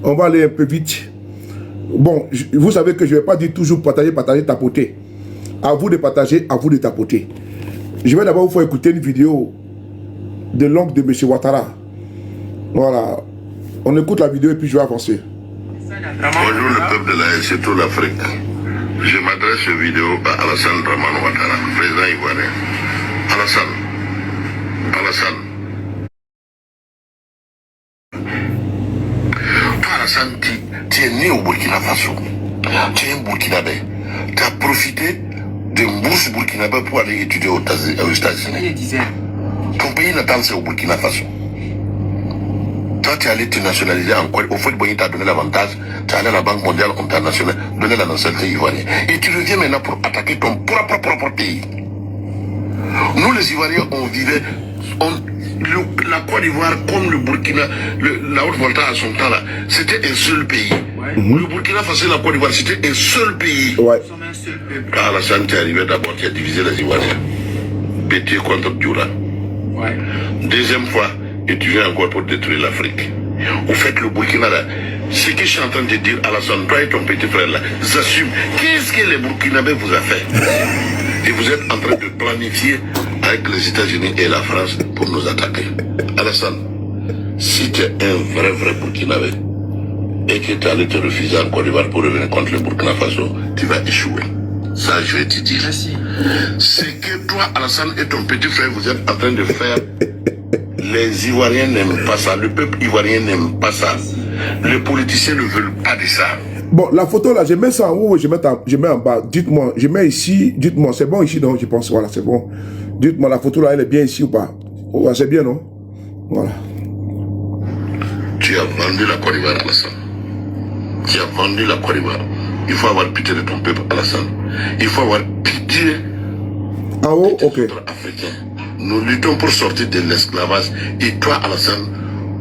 On va aller un peu vite. Bon, vous savez que je ne vais pas dire toujours partager, tapoter. À vous de partager, à vous de tapoter. Je vais d'abord vous faire écouter une vidéo de l'oncle de M. Ouattara. Voilà. On écoute la vidéo et puis je vais avancer. Bonjour le peuple de l'Aïe, surtout l'Afrique. Je m'adresse cette vidéo à Alassane Dramane Ouattara, président ivoirien. Alassane. Toi Alassane, tu es né au Burkina Faso. Tu es un Burkinabé. Tu as profité d'une bourse burkinabé pour aller étudier aux États-Unis. Ton pays natal c'est au Burkina Faso. Toi, tu es allé te nationaliser en quoi? Au fait, Boigny t'a donné l'avantage. Tu es allé à la Banque mondiale internationale, donner la nationalité ivoirienne. Et tu reviens maintenant pour attaquer ton propre pays. Nous, les Ivoiriens, on vivait... la Côte d'Ivoire, comme le Burkina, la Haute-Volta à son temps, là, c'était un seul pays. Ouais. Le Burkina Faso et la Côte d'Ivoire, c'était un seul pays. Ouais. Ah, Alassane, tu es arrivé d'abord, tu as divisé les Ivoiriens. Pété contre Dioura. Ouais. Deuxième fois, et tu viens encore pour détruire l'Afrique. Au fait, le Burkina, là, ce que je suis en train de dire, Alassane, toi et ton petit frère, là, j'assume. Qu'est-ce que les Burkinabés vous a fait? Et vous êtes en train de planifier avec les États-Unis et la France pour nous attaquer. Alassane, si tu es un vrai Burkinabé et que tu allais te refuser en Côte d'Ivoire pour revenir contre le Burkina Faso, tu vas échouer. Ça, je vais te dire. Merci. C'est que toi, Alassane, et ton petit frère, vous êtes en train de faire... Les Ivoiriens n'aiment pas ça. Le peuple ivoirien n'aime pas ça. Les politiciens ne veulent pas de ça. Bon, la photo là, je mets ça en haut, je mets en bas. Dites-moi, je mets ici, dites-moi, c'est bon ici, non? Je pense, voilà, c'est bon. Dites-moi, la photo là, elle est bien ici ou pas? Oh, c'est bien, non? Voilà. Tu as vendu la Côte d'Ivoire, Alassane. Tu as vendu la Côte d'Ivoire. Il faut avoir pitié de ton peuple, Alassane. Il faut avoir pitié. En haut, ok. Africains. Nous luttons pour sortir de l'esclavage. Et toi, Alassane,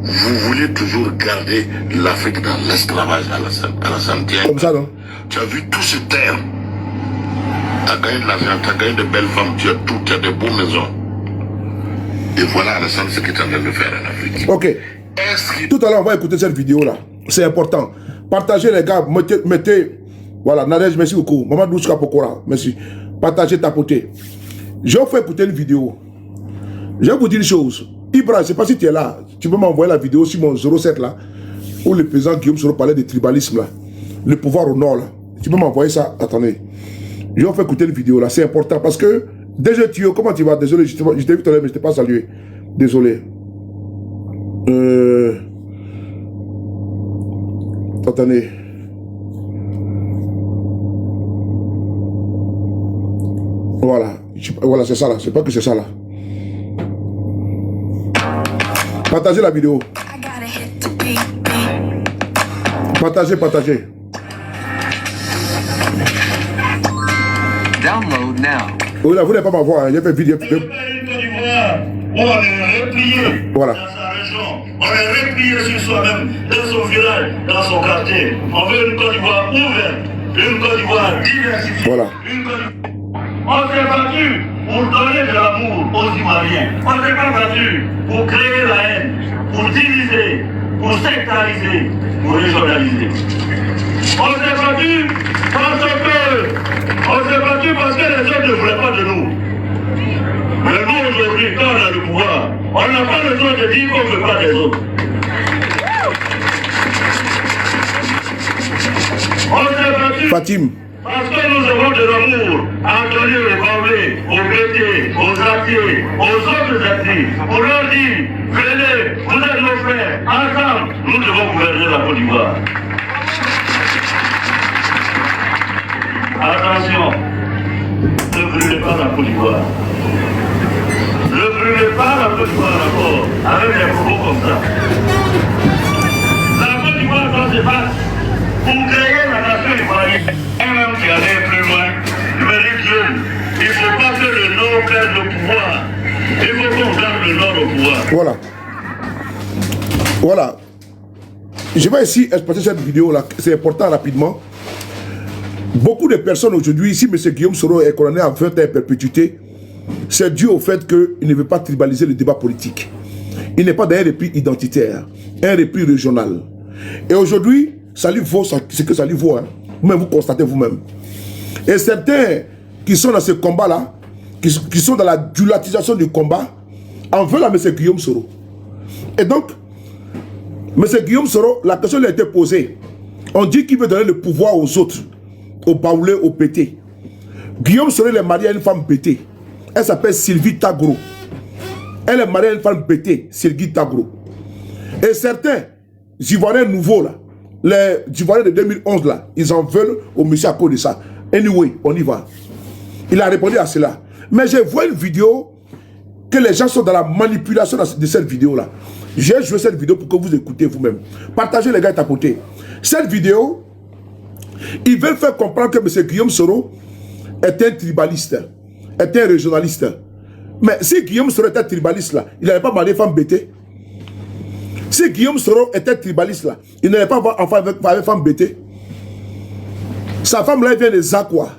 vous voulez toujours garder l'Afrique dans l'esclavage, Alassane. Comme ça, non? Tu as vu tout se taire. Tu as gagné de l'argent, tu as gagné de belles femmes, tu as tout, tu as de beaux maisons. Et voilà, Alassane, ce que tu es en train de faire en Afrique. Ok. Tout à l'heure, on va écouter cette vidéo-là. C'est important. Partagez, les gars. Mettez. Voilà, Nadège, merci beaucoup. Maman Douska Pokora, merci. Partagez, tapotez. Je vais vous faire écouter une vidéo. Je vais vous dire une chose. Ibra, je ne sais pas si tu es là. Tu peux m'envoyer la vidéo sur mon 07 là, où le président Guillaume Soro parlait de tribalisme là. Le pouvoir au nord là. Tu peux m'envoyer ça. Attendez. Je vais vous faire écouter une vidéo là. C'est important parce que déjà tu comment tu vas? Désolé, je t'ai vu tout à l'heure, mais je ne t'ai pas salué. Désolé. Attendez. Voilà. Voilà, c'est ça là. C'est pas que c'est ça là. Partagez la vidéo. Partagez. Download now. Vous ne voulez pas m'avoir, hein. J'ai fait vidéo. Voilà. On est replié sur soi-même, dans son village, dans son quartier. On veut une Côte d'Ivoire ouverte, une Côte d'Ivoire diversifiée. Voilà. On s'est battu pour donner de l'amour aux Ivoiriens. On ne s'est pas battu pour créer la haine, pour diviser, pour sectariser, pour régionaliser. On s'est battu parce que les autres ne voulaient pas de nous. Mais nous aujourd'hui, quand on a le pouvoir, on n'a pas besoin de dire qu'on ne veut pas des autres. On s'est battu. Fatim. Parce que nous avons de l'amour à donner aux Baoulés, aux Bétiers, aux Atiers, aux autres Atiers, pour leur dire, venez, vous êtes nos frères, ensemble, nous devons gouverner la Côte d'Ivoire. Attention, ne brûlez pas la Côte d'Ivoire. Ne brûlez pas la Côte d'Ivoire d'abord, avec des propos comme ça. La Côte d'Ivoire doit se battre pour créer la nation ivoirienne. Et même qui allait plus loin, je me dis Dieu, il ne faut pas que le Nord perde le pouvoir. Il faut qu'on garde le Nord au pouvoir. Voilà. Voilà. Je vais ici expliquer cette vidéo-là. C'est important rapidement. Beaucoup de personnes aujourd'hui, ici, M. Guillaume Soro est condamné à 20 ans à perpétuité. C'est dû au fait qu'il ne veut pas tribaliser le débat politique. Il n'est pas dans un repli identitaire, un repli régional. Et aujourd'hui, ça lui vaut ce que ça lui vaut. Hein. Vous-même, vous constatez vous-même. Et certains qui sont dans ce combat-là, qui sont dans la dulatisation du combat, en veulent à M. Guillaume Soro. Et donc, M. Guillaume Soro, la question lui a été posée. On dit qu'il veut donner le pouvoir aux autres, aux baoulés, aux pétés. Guillaume Soro est marié à une femme pétée. Elle s'appelle Sylvie Tagro. Elle est mariée à une femme pétée, Sylvie Tagro. Et certains Ivoiriens nouveaux, là, les Ivoiriens de 2011, là, ils en veulent au monsieur à cause de ça. Anyway, on y va. Il a répondu à cela. Mais je vois une vidéo que les gens sont dans la manipulation de cette vidéo-là. J'ai joué cette vidéo pour que vous écoutez vous-même. Partagez les gars et tapotez. Cette vidéo, ils veulent faire comprendre que M. Guillaume Soro est un tribaliste, est un régionaliste. Mais si Guillaume Soro était tribaliste là, il n'allait pas marier femme bêtée. Si Guillaume Soro était tribaliste là, il n'allait pas avoir enfant avec femme bêtée. Sa femme là, elle vient des Aquas.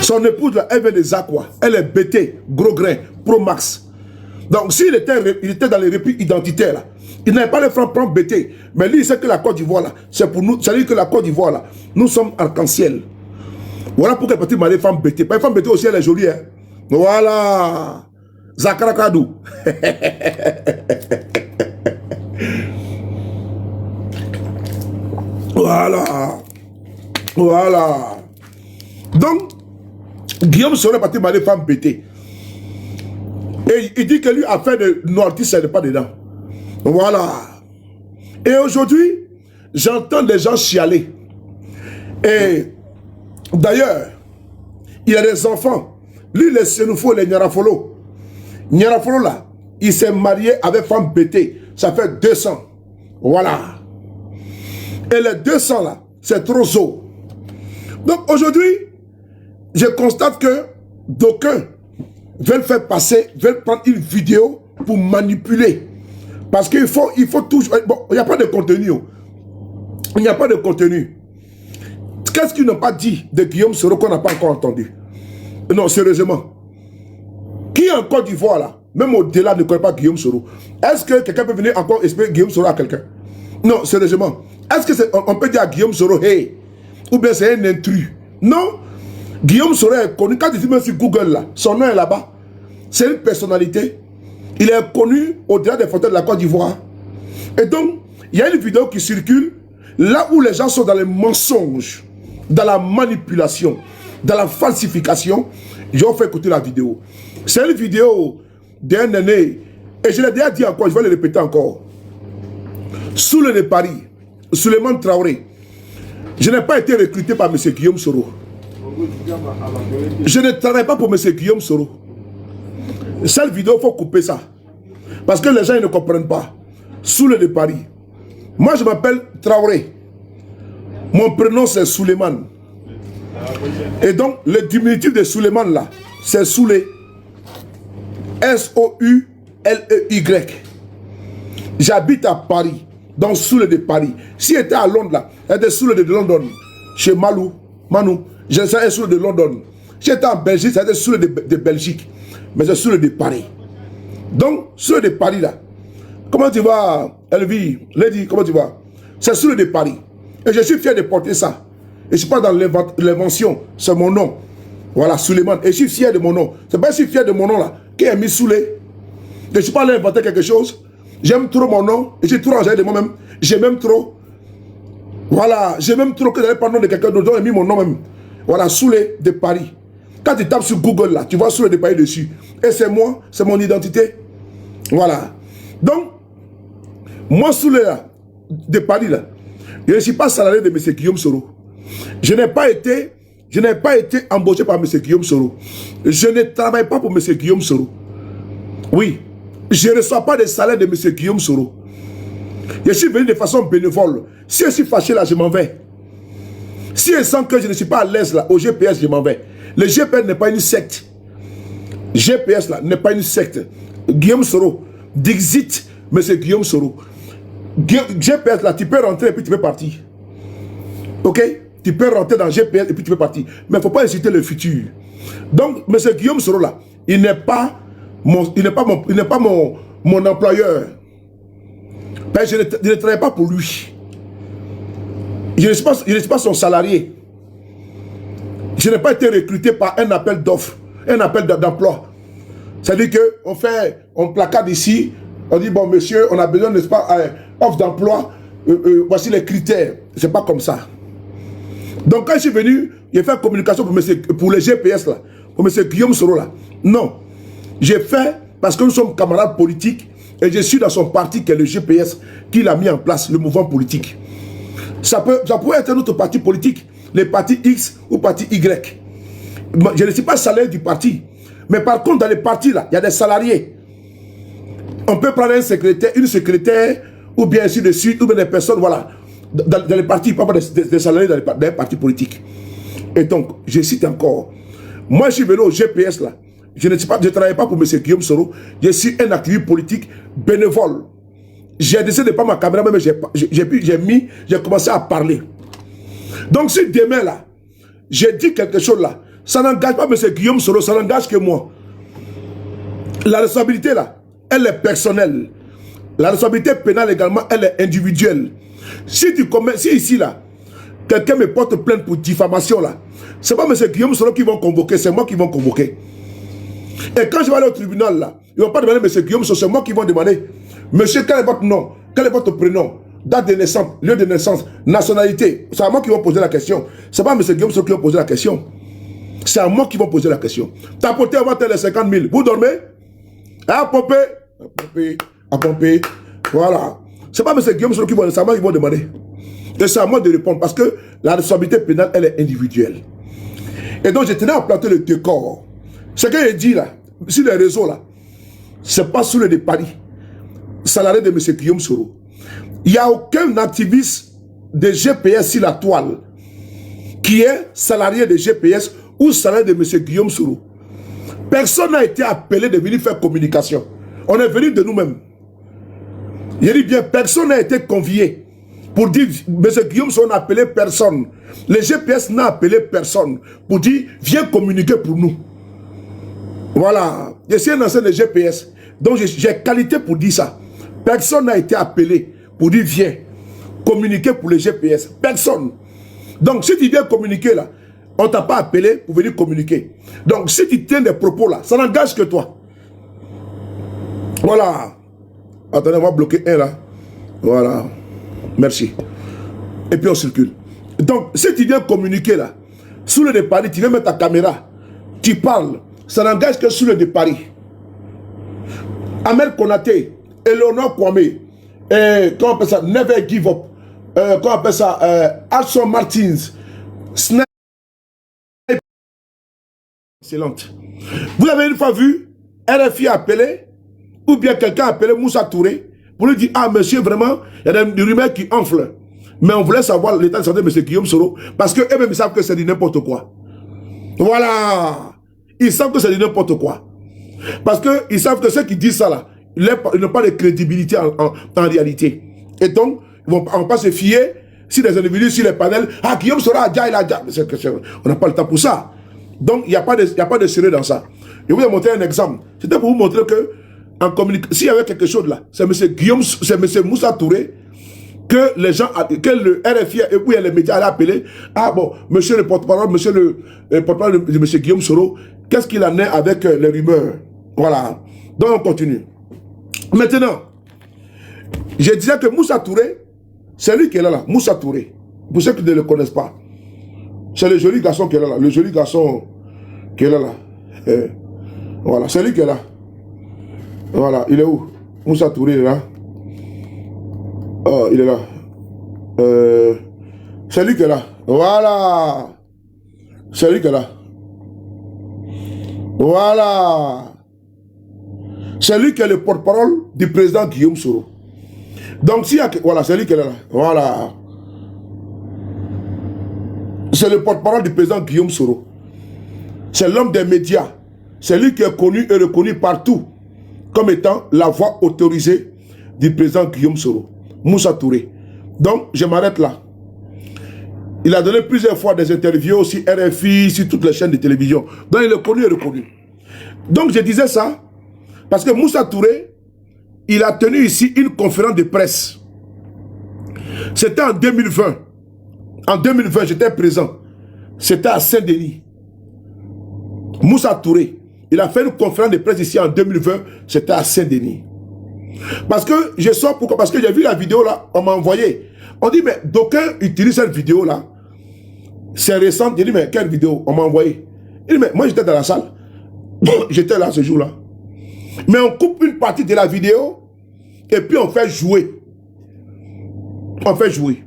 Son épouse là, elle vient des Aquas. Elle est bêtée, gros grain, pro max. Donc s'il était dans les replis identitaires là, il n'avait pas les francs prendre bêté. Mais lui, il sait que la Côte d'Ivoire là, c'est pour nous, c'est-à-dire que la Côte d'Ivoire là, nous sommes arc-en-ciel. Voilà pourquoi il peut marier femme bêtée. Pas une femme bêtée aussi, elle est jolie. Hein? Voilà. Zakrakadou. Voilà. Voilà. Donc, Guillaume serait parti marier femme bêtée. Et il dit que lui, affaire de noirtis, ça n'est pas dedans. Voilà. Et aujourd'hui, j'entends des gens chialer. Et d'ailleurs, il y a des enfants. Lui, les Sénoufo, les Nyarafolo. Nyarafolo, là, il s'est marié avec femme bêtée. Ça fait 200. Voilà. Et les 200, là, c'est trop zo. Donc aujourd'hui, je constate que d'aucuns veulent faire passer, veulent prendre une vidéo pour manipuler. Parce qu'il faut toujours... Bon, il n'y a pas de contenu. Il n'y a pas de contenu. Qu'est-ce qu'ils n'ont pas dit de Guillaume Soro qu'on n'a pas encore entendu? Non, sérieusement. Qui en Côte d'Ivoire, là, même au-delà, ne connaît pas Guillaume Soro? Est-ce que quelqu'un peut venir encore expliquer Guillaume Soro à quelqu'un? Non, sérieusement. Est-ce que on peut dire à Guillaume Soro, hey, ou bien c'est un intrus? Non. Guillaume Soro est connu, quand il dit même sur Google, là, son nom est là-bas. C'est une personnalité. Il est connu au-delà des frontières de la Côte d'Ivoire. Et donc, il y a une vidéo qui circule, là où les gens sont dans les mensonges, dans la manipulation, dans la falsification. Je vais vous faire écouter la vidéo. C'est une vidéo d'un aîné, et je l'ai déjà dit encore, je vais le répéter encore. Sous le de Paris, Souleymane Traoré, je n'ai pas été recruté par M. Guillaume Soro. Je ne travaille pas pour M. Guillaume Soro. Cette vidéo, il faut couper ça. Parce que les gens ils ne comprennent pas. Sous le de Paris. Moi, je m'appelle Traoré. Mon prénom, c'est Souleymane. Et donc, le diminutif de Souleymane, là, c'est Soulé. S-O-U-L-E-Y. J'habite à Paris. Donc, Soulé de Paris. Si j'étais à Londres, là, j'étais Soulé de London. Chez Manu. J'étais Soulé de London. Si j'étais en Belgique, j'étais Soulé de Belgique. Mais c'est Soulé de Paris. Donc, Soulé de Paris, là. Comment tu vas, Elvie? Lady, comment tu vas? C'est Soulé de Paris. Et je suis fier de porter ça. Et je ne suis pas dans l'invention. C'est mon nom. Voilà, Souleymane. Et je suis fier de mon nom. C'est pas que je suis fier de mon nom, là, qui est mis Soulé. Je ne suis pas allé inventer quelque chose. J'aime trop mon nom. Et j'ai trop enjaillé de moi-même. J'ai même trop. Voilà, j'ai même trop que j'allais prendre le nom de quelqu'un d'autre. J'ai mis mon nom même. Voilà, Soulé de Paris. Quand tu tapes sur Google, là, tu vois Soulé de Paris dessus. Et c'est moi, c'est mon identité. Voilà. Donc, moi, Soulé de Paris, là, je ne suis pas salarié de M. Guillaume Soro. Je n'ai pas été embauché par M. Guillaume Soro. Je ne travaille pas pour M. Guillaume Soro. Oui. Je ne reçois pas de salaire de M. Guillaume Soro. Je suis venu de façon bénévole. Si je suis fâché là, je m'en vais. Si je sens que je ne suis pas à l'aise là, au GPS, je m'en vais. Le GPS n'est pas une secte. GPS là n'est pas une secte. Guillaume Soro, Dixit, M. Guillaume Soro. GPS là, tu peux rentrer et puis tu peux partir. Ok? Tu peux rentrer dans GPS et puis tu peux partir. Mais il ne faut pas inciter le futur. Donc, M. Guillaume Soro là, il n'est pas mon employeur. Ben, je ne travaille pas pour lui. Je ne suis pas son salarié. Je n'ai pas été recruté par un appel d'offres, un appel d'emploi. C'est-à-dire qu'on placade ici, on dit, bon monsieur, on a besoin, n'est-ce pas, offre d'emploi, voici les critères. C'est pas comme ça. Donc quand je suis venu, j'ai fait communication pour les GPS là, pour M. Guillaume Soro là. Non. J'ai fait parce que nous sommes camarades politiques et je suis dans son parti qui est le GPS qu'il a mis en place, le mouvement politique. Ça pourrait être notre parti politique, les partis X ou parti Y. Je ne suis pas salarié du parti. Mais par contre, dans les partis là, il y a des salariés. On peut prendre un secrétaire, une secrétaire, ou bien ainsi de suite, ou bien des personnes, voilà. Dans les partis, pas des salariés dans les partis politiques. Et donc, je cite encore. Moi, je suis venu au GPS là. Je ne travaille pas pour M. Guillaume Soro. Je suis un activiste politique bénévole. J'ai décidé de pas ma caméra, mais j'ai commencé à parler. Donc, si demain là, j'ai dit quelque chose là, ça n'engage pas M. Guillaume Soro, ça n'engage que moi. La responsabilité là, elle est personnelle. La responsabilité pénale également, elle est individuelle. Si ici là, quelqu'un me porte plainte pour diffamation là, c'est pas M. Guillaume Soro qui vont convoquer, c'est moi qui vont convoquer. Et quand je vais aller au tribunal là, ils ne vont pas demander M. Guillaume Soro, c'est moi qui vont demander. Monsieur, quel est votre nom? Quel est votre prénom? Date de naissance, lieu de naissance, nationalité. C'est à moi qui vont poser la question. C'est pas M. Guillaume Soro qui va poser la question. C'est à moi qui vont poser la question. Tapoter avant les 50 000. Vous dormez? À pomper. À pomper. Voilà. C'est pas M. Guillaume Soro qui vont, c'est à moi qui vont demander. Et c'est à moi de répondre parce que la responsabilité pénale, elle est individuelle. Et donc, je tenais à planter le décor. Ce que j'ai dit là, sur les réseaux là, c'est pas sous le de Paris, salarié de M. Guillaume Soro. Il n'y a aucun activiste de GPS sur la toile qui est salarié de GPS ou salarié de M. Guillaume Soro. Personne n'a été appelé de venir faire communication. On est venu de nous-mêmes. Je dis bien, personne n'a été convié pour dire, M. Guillaume Soro n'a appelé personne. Le GPS n'a appelé personne pour dire, viens communiquer pour nous. Voilà. Je suis un ancien de GPS. Donc j'ai qualité pour dire ça. Personne n'a été appelé pour dire, viens communiquer pour le GPS. Personne. Donc si tu viens communiquer là, on ne t'a pas appelé pour venir communiquer. Donc si tu tiens des propos là, ça n'engage que toi. Voilà. Attendez, on va bloquer un là. Voilà. Merci. Et puis on circule. Donc si tu viens communiquer là, sous le de Paris, tu viens mettre ta caméra, tu parles, ça n'engage que sous le de Paris. Amel Konaté, Eleonore Kwame, comment on appelle ça, Never Give Up, comment on appelle ça, Alson Martins, Sniper. Excellente. Vous avez une fois vu RFI appelé, ou bien quelqu'un appelé Moussa Touré, pour lui dire, ah monsieur, vraiment, il y a des rumeurs qui enflent. Mais on voulait savoir l'état de santé de M. Guillaume Soro, parce qu'eux-mêmes ils savent que c'est du n'importe quoi. Voilà. Ils savent que c'est du n'importe quoi. Parce qu'ils savent que ceux qui disent ça là, ils n'ont pas de crédibilité en réalité. Et donc, ils ne vont pas se fier si les individus sur les panels, ah Guillaume Soro a déjà, il a déjà. On n'a pas le temps pour ça. Donc, il n'y a pas de sérieux dans ça. Je vais vous montrer un exemple. C'était pour vous montrer que, en communication, s'il y avait quelque chose là, c'est M. Moussa Touré, que les gens, que le RFI et puis les médias allaient appeler, ah bon, monsieur le porte-parole, monsieur le porte-parole de M. Guillaume Soro, qu'est-ce qu'il en est avec les rumeurs? Voilà. Donc on continue. Maintenant, je disais que Moussa Touré, c'est lui qui est là, Moussa Touré. Pour ceux qui ne le connaissent pas, c'est le joli garçon qui est là, le joli garçon qui est là. Voilà, c'est lui qui est là. Voilà, il est où? Moussa Touré est là. Oh, il est là. C'est lui qui est là. Voilà. C'est lui qui est là. Voilà. C'est lui qui est le porte-parole du président Guillaume Soro. Donc, s'il y a... Voilà, c'est lui qui est là. Voilà. C'est le porte-parole du président Guillaume Soro. C'est l'homme des médias. C'est lui qui est connu et reconnu partout comme étant la voix autorisée du président Guillaume Soro. Moussa Touré. Donc, je m'arrête là. Il a donné plusieurs fois des interviews aussi RFI, sur toutes les chaînes de télévision. Donc, il est connu et reconnu. Donc, je disais ça parce que Moussa Touré, il a tenu ici une conférence de presse C'était en 2020. En 2020, j'étais présent. C'était à Saint-Denis. Moussa Touré, il a fait une conférence de presse ici en 2020. C'était à Saint-Denis. Parce que je sors pourquoi? Parce que j'ai vu la vidéo là, on m'a envoyé. On dit, mais d'aucuns utilisent cette vidéo là. C'est récent. J'ai dit, mais quelle vidéo? On m'a envoyé. Il dit, mais moi j'étais dans la salle. J'étais là ce jour-là. Mais on coupe une partie de la vidéo et puis on fait jouer. On fait jouer.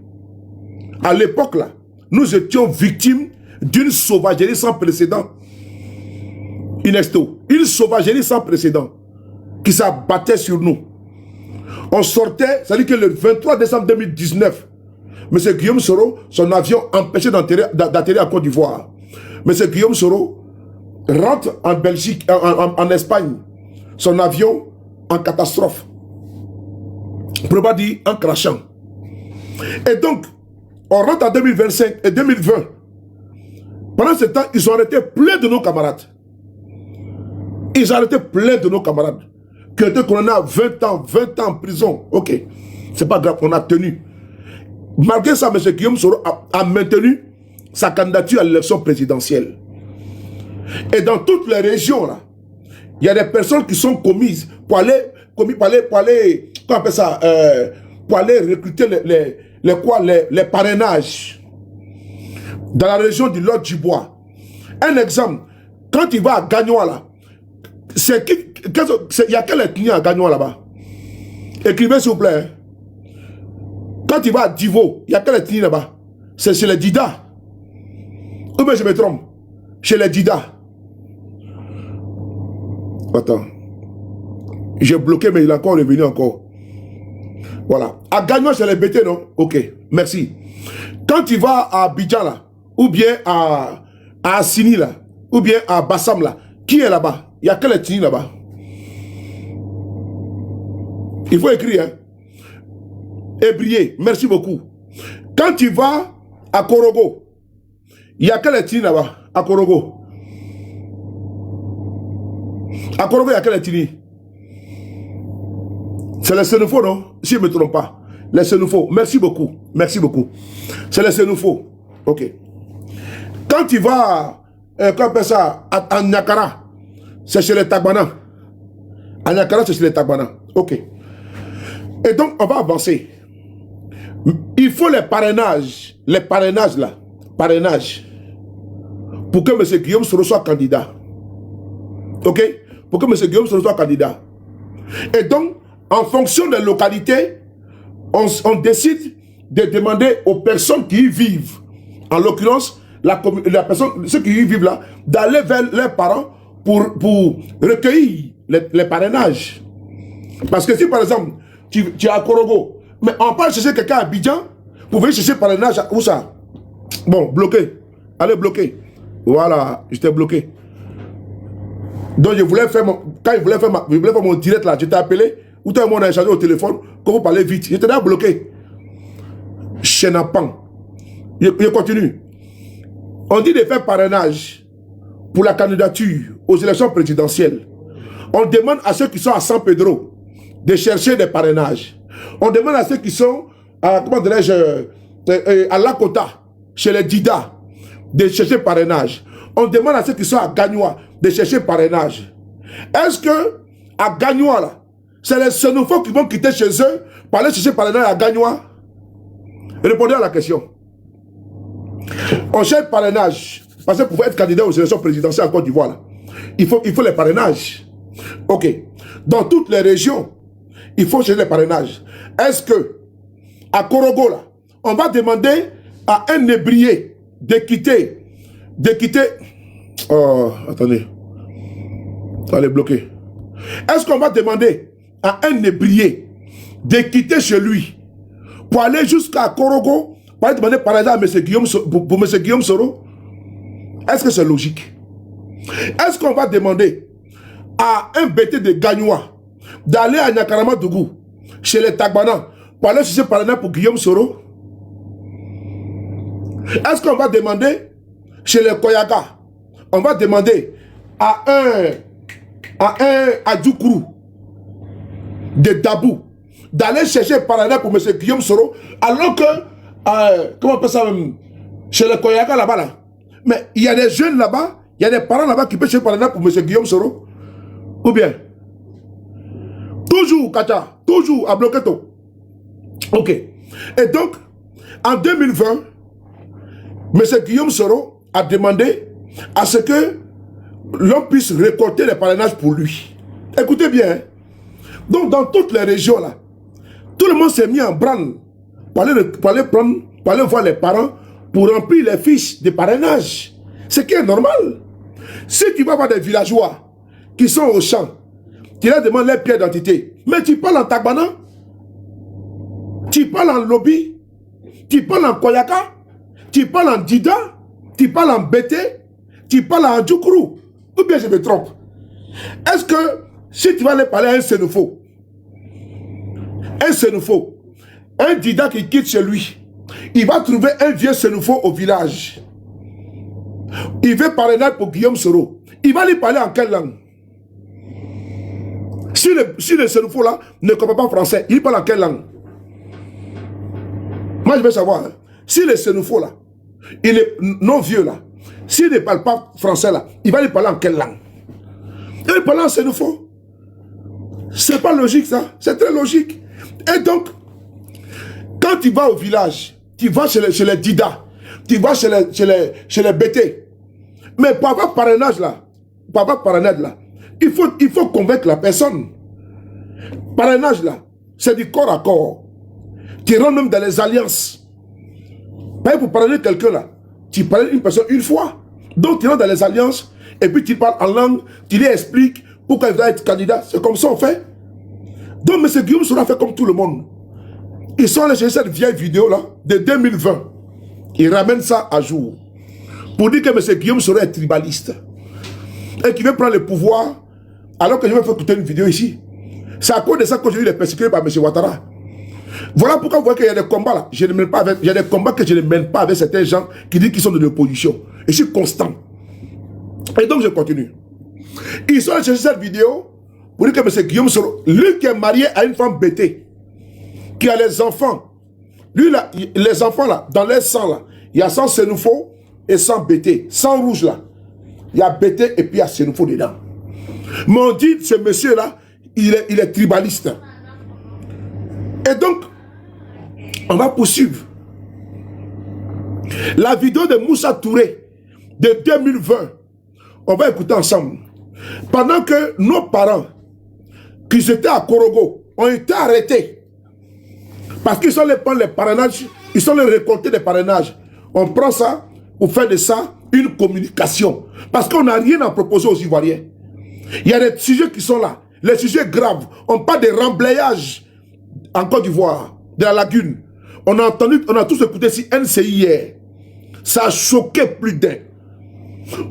À l'époque là, nous étions victimes d'une sauvagerie sans précédent. Inesto. Une sauvagerie sans précédent qui s'abattait sur nous. On sortait, c'est-à-dire que le 23 décembre 2019, M. Guillaume Soro, son avion empêché d'atterrir à Côte d'Ivoire. M. Guillaume Soro rentre en Belgique, en Espagne, son avion en catastrophe. Pour ne pas dire en crachant. Et donc, on rentre en 2025 et 2020. Pendant ce temps, ils ont arrêté plein de nos camarades. Ils ont arrêté plein de nos camarades. Qui étaient condamnés à 20 ans en prison. Ok, c'est pas grave, on a tenu. Malgré ça, M. Guillaume Soro a maintenu sa candidature à l'élection présidentielle. Et dans toutes les régions, là, il y a des personnes qui sont commises pour aller comment on appelle ça, pour aller recruter les parrainages. Dans la région du Lot-du-Bois. Un exemple, quand il va à Gagnoa, là, il y a quel ethnie à Gagnoa là-bas? Écrivez s'il vous plaît. Quand il va à Divo, il y a quel ethnie là-bas? C'est chez les Dida. Ou bien je me trompe? Chez les Dida. Attends. J'ai bloqué, mais il est encore revenu encore. Voilà. À Gagnoa, c'est les BT, non? Ok, merci. Quand il va à Abidjan, là, ou bien à Assini, là, ou bien à Bassam, là, qui est là-bas? Il y a quelle ethnie là-bas? Il faut écrire, hein? Ébrié, merci beaucoup. Quand tu vas à Korogo, il y a quelle ethnie là-bas? À Korogo. À Korogo, il y a quelle ethnie? C'est les Sénoufos, non? Si je ne me trompe pas. Les Sénoufos. Merci beaucoup. Merci beaucoup. C'est les Sénoufos. Ok. Quand tu vas, comment on appelle ça, à Nyakara, c'est chez les Tagbana. À Nyakara, c'est chez les Tagbana. Ok. Et donc, on va avancer. Il faut les parrainages là, parrainages, pour que M. Guillaume Soro soit candidat. Ok? Pour que M. Guillaume Soro soit candidat. Et donc, en fonction des localités, on décide de demander aux personnes qui y vivent, en l'occurrence, ceux qui y vivent là, d'aller vers leurs parents pour recueillir les parrainages. Parce que si par exemple, tu es à Korogo, mais on peut chercher quelqu'un à Abidjan pour venir chercher parrainage, où ça? Bon, bloqué. Allez, bloqué. Voilà, j'étais bloqué. Donc je voulais faire quand je voulais faire mon direct là, je t'ai appelé, ou toi et moi on a échangé au téléphone, comme vous parlez vite, j'étais là bloqué. Chenapan. Je continue. On dit de faire parrainage pour la candidature aux élections présidentielles. On demande à ceux qui sont à San Pedro de chercher des parrainages. On demande à ceux qui sont à Lakota, chez les Dida, de chercher parrainage. On demande à ceux qui sont à Gagnoa de chercher parrainage. Est-ce que à Gagnoa, là, c'est les Sénoufos qui vont quitter chez eux pour aller chercher parrainage à Gagnoa? Répondez à la question. On cherche parrainage. Parce que pour être candidat aux élections présidentielles en Côte d'Ivoire, là, il faut les parrainages. Ok. Dans toutes les régions, il faut chercher les parrainages. Est-ce que à Korogo, là, on va demander à un ébrié de quitter. Oh, attendez. Ça va bloquer. Est-ce qu'on va demander à un ébrié de quitter chez lui pour aller jusqu'à Korogo, pour aller demander par exemple à M. Guillaume, pour M. Guillaume Soro? Est-ce que c'est logique? Est-ce qu'on va demander à un BT de Gagnoa d'aller à Nyakaramadougu, chez les Tagbana, pour aller chercher parrainage pour Guillaume Soro? Est-ce qu'on va demander chez les Koyaga, on va demander à un Adjoukru de Dabou d'aller chercher parrainage pour M. Guillaume Soro, alors que, comment on appelle ça même, chez les Koyaka là-bas, là. Mais il y a des jeunes là-bas, il y a des parents là-bas qui peuvent chercher parrainage pour M. Guillaume Soro. Ou bien, toujours, Kacha, toujours à Bloqueto. Ok. Et donc, en 2020, M. Guillaume Soro a demandé à ce que l'on puisse récolter les parrainages pour lui. Écoutez bien. Hein? Donc, dans toutes les régions, là, tout le monde s'est mis en branle pour aller voir les parents pour remplir les fiches de parrainage. Ce qui est normal. Si tu vas voir des villageois qui sont au champ, tu leur demandes les pièces d'identité, mais tu parles en Tagbana, tu parles en Lobby, tu parles en Koyaka, tu parles en Dida, tu parles en Bété, tu parles en Djoukrou. Ou bien je me trompe? Est-ce que si tu vas aller parler à un Sénoufo, un Dida qui quitte chez lui, il va trouver un vieux Sénoufo au village. Il veut parler pour Guillaume Soro. Il va lui parler en quelle langue? Si le Sénoufo là ne comprend pas français, il parle en quelle langue? Moi je veux savoir. Hein, si le Sénoufo là, il est non vieux là, s'il ne parle pas français là, il va lui parler en quelle langue? Il va lui parler en Sénoufo. C'est pas logique ça, c'est très logique. Et donc, quand tu vas au village, tu vas chez les Dida, tu vas chez les BT, mais pour avoir parrainage là, il faut convaincre la personne. Parrainage là, c'est du corps à corps. Tu rentres même dans les alliances. Pas pour parrainer quelqu'un là, tu parraines une personne une fois. Donc tu rentres dans les alliances et puis tu parles en langue, tu lui expliques pourquoi il doit être candidat. C'est comme ça on fait. Donc M. Guillaume Soro fait comme tout le monde. Ils sont allés chercher cette vieille vidéo là de 2020. Ils ramènent ça à jour. Pour dire que M. Guillaume Soro est tribaliste. Et qu'il veut prendre le pouvoir alors que je vais faire écouter une vidéo ici. C'est à cause de ça que j'ai eu les persécutés par M. Ouattara. Voilà pourquoi vous voyez qu'il y a des combats là. Il y a des combats que je ne mène pas avec certains gens qui disent qu'ils sont de l'opposition. Et je suis constant. Et donc je continue. Ils sont allés chercher cette vidéo pour dire que M. Guillaume Soro, lui qui est marié à une femme bêtée, qui a les enfants, lui là, les enfants là, dans leur sang là, il y a sang Sénoufo et sang bêté. Sang rouge là, il y a bêté et puis il y a Sénoufo dedans. Mais on dit, ce monsieur là, il est tribaliste. Et donc, on va poursuivre. La vidéo de Moussa Touré de 2020, on va écouter ensemble. Pendant que nos parents, qui étaient à Korogo, ont été arrêtés. Parce qu'ils sont allés prendre les parrainages, ils sont allés récolter des parrainages. On prend ça pour faire de ça une communication. Parce qu'on n'a rien à proposer aux Ivoiriens. Il y a des sujets qui sont là. Les sujets graves. On parle de remblayage en Côte d'Ivoire, de la lagune. On a tous écouté si NCI hier. Ça a choqué plus d'un.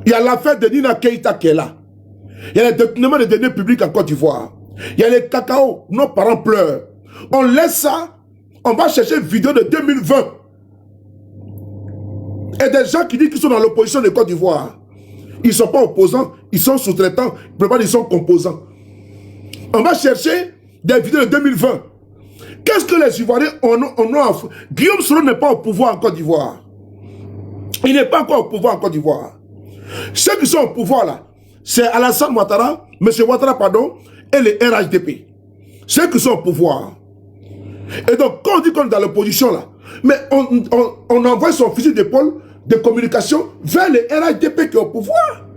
Il y a l'affaire de Nina Keïta qui est là. Il y a les détournements des deniers publics en Côte d'Ivoire. Il y a les cacao, nos parents pleurent. On laisse ça, on va chercher une vidéo de 2020. Et des gens qui disent qu'ils sont dans l'opposition de Côte d'Ivoire. Ils ne sont pas opposants, ils sont sous-traitants, ils sont composants. On va chercher des vidéos de 2020. Qu'est-ce que les Ivoiriens ont à faire? Guillaume Soro n'est pas au pouvoir en Côte d'Ivoire. Il n'est pas encore au pouvoir en Côte d'Ivoire. Ceux qui sont au pouvoir là, c'est Alassane Ouattara, M. Ouattara, pardon, et les RHDP. Ceux qui sont au pouvoir. Et donc, quand on dit qu'on est dans l'opposition là, mais on envoie son fusil d'épaule de communication vers les RHDP qui est au pouvoir.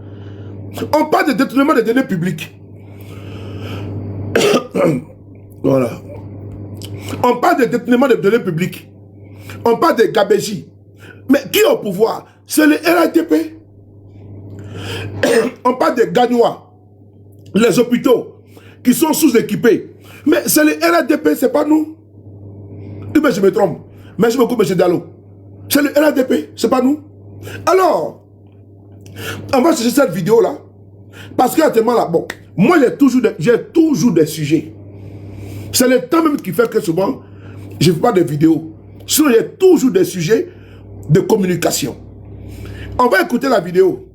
On parle de détournement des données publiques. Voilà. On parle de détournement des données publiques. On parle de gabégie. Mais qui est au pouvoir? C'est les RHDP. On parle des Gagnois, les hôpitaux qui sont sous-équipés. Mais c'est les RHDP, c'est pas nous. Mais je me trompe. Merci beaucoup, M. Diallo. C'est le RHDP, c'est pas nous. Alors, on va chercher cette vidéo-là. Parce qu'actuellement, là, bon, moi, j'ai toujours des sujets. C'est le temps même qui fait que souvent, je ne fais pas de vidéos. Sinon, j'ai toujours des sujets de communication. On va écouter la vidéo.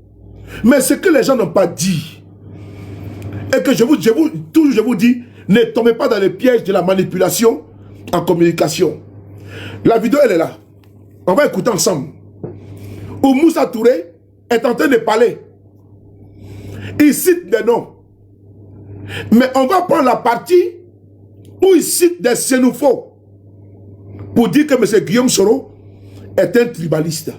Mais ce que les gens n'ont pas dit, et que je vous dis, Ne tombez pas dans le piège de la manipulation en communication. La vidéo, elle est là. On va écouter ensemble. Où Moussa Touré est en train de parler. Il cite des noms. Mais on va prendre la partie où il cite des xénophobes pour dire que M. Guillaume Soro est un tribaliste.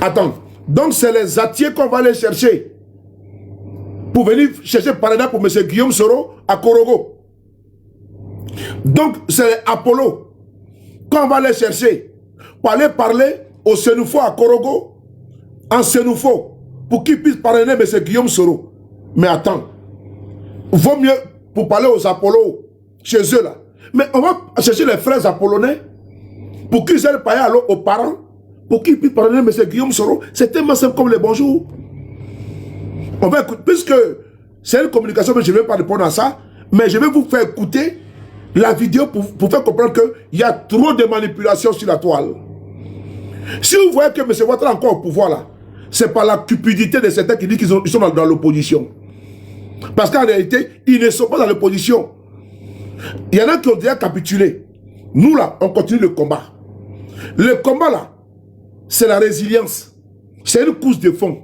Attends. Donc c'est les Atiers qu'on va aller chercher pour venir chercher parrainage pour M. Guillaume Soro à Korogo. Donc c'est les Apollo qu'on va aller chercher pour aller parler aux xénophobes à Korogo en xénophobe pour qu'ils puissent parrainer M. Guillaume Soro. Mais attends, vaut mieux pour parler aux Apollo chez eux là. Mais on va chercher les frères apollonais pour qu'ils aillent parler alors aux parents pour qu'ils puissent parrainer M. Guillaume Soro. C'est tellement simple comme les bonjours. On va écouter, puisque c'est une communication, mais je ne vais pas répondre à ça, mais je vais vous faire écouter la vidéo pour faire comprendre qu'il y a trop de manipulation sur la toile. Si vous voyez que M. Ouattara est encore au pouvoir là, c'est par la cupidité de certains qui disent qu'ils sont dans l'opposition. Parce qu'en réalité, ils ne sont pas dans l'opposition. Il y en a qui ont déjà capitulé. Nous là, on continue le combat. Le combat là, c'est la résilience. C'est une course de fond.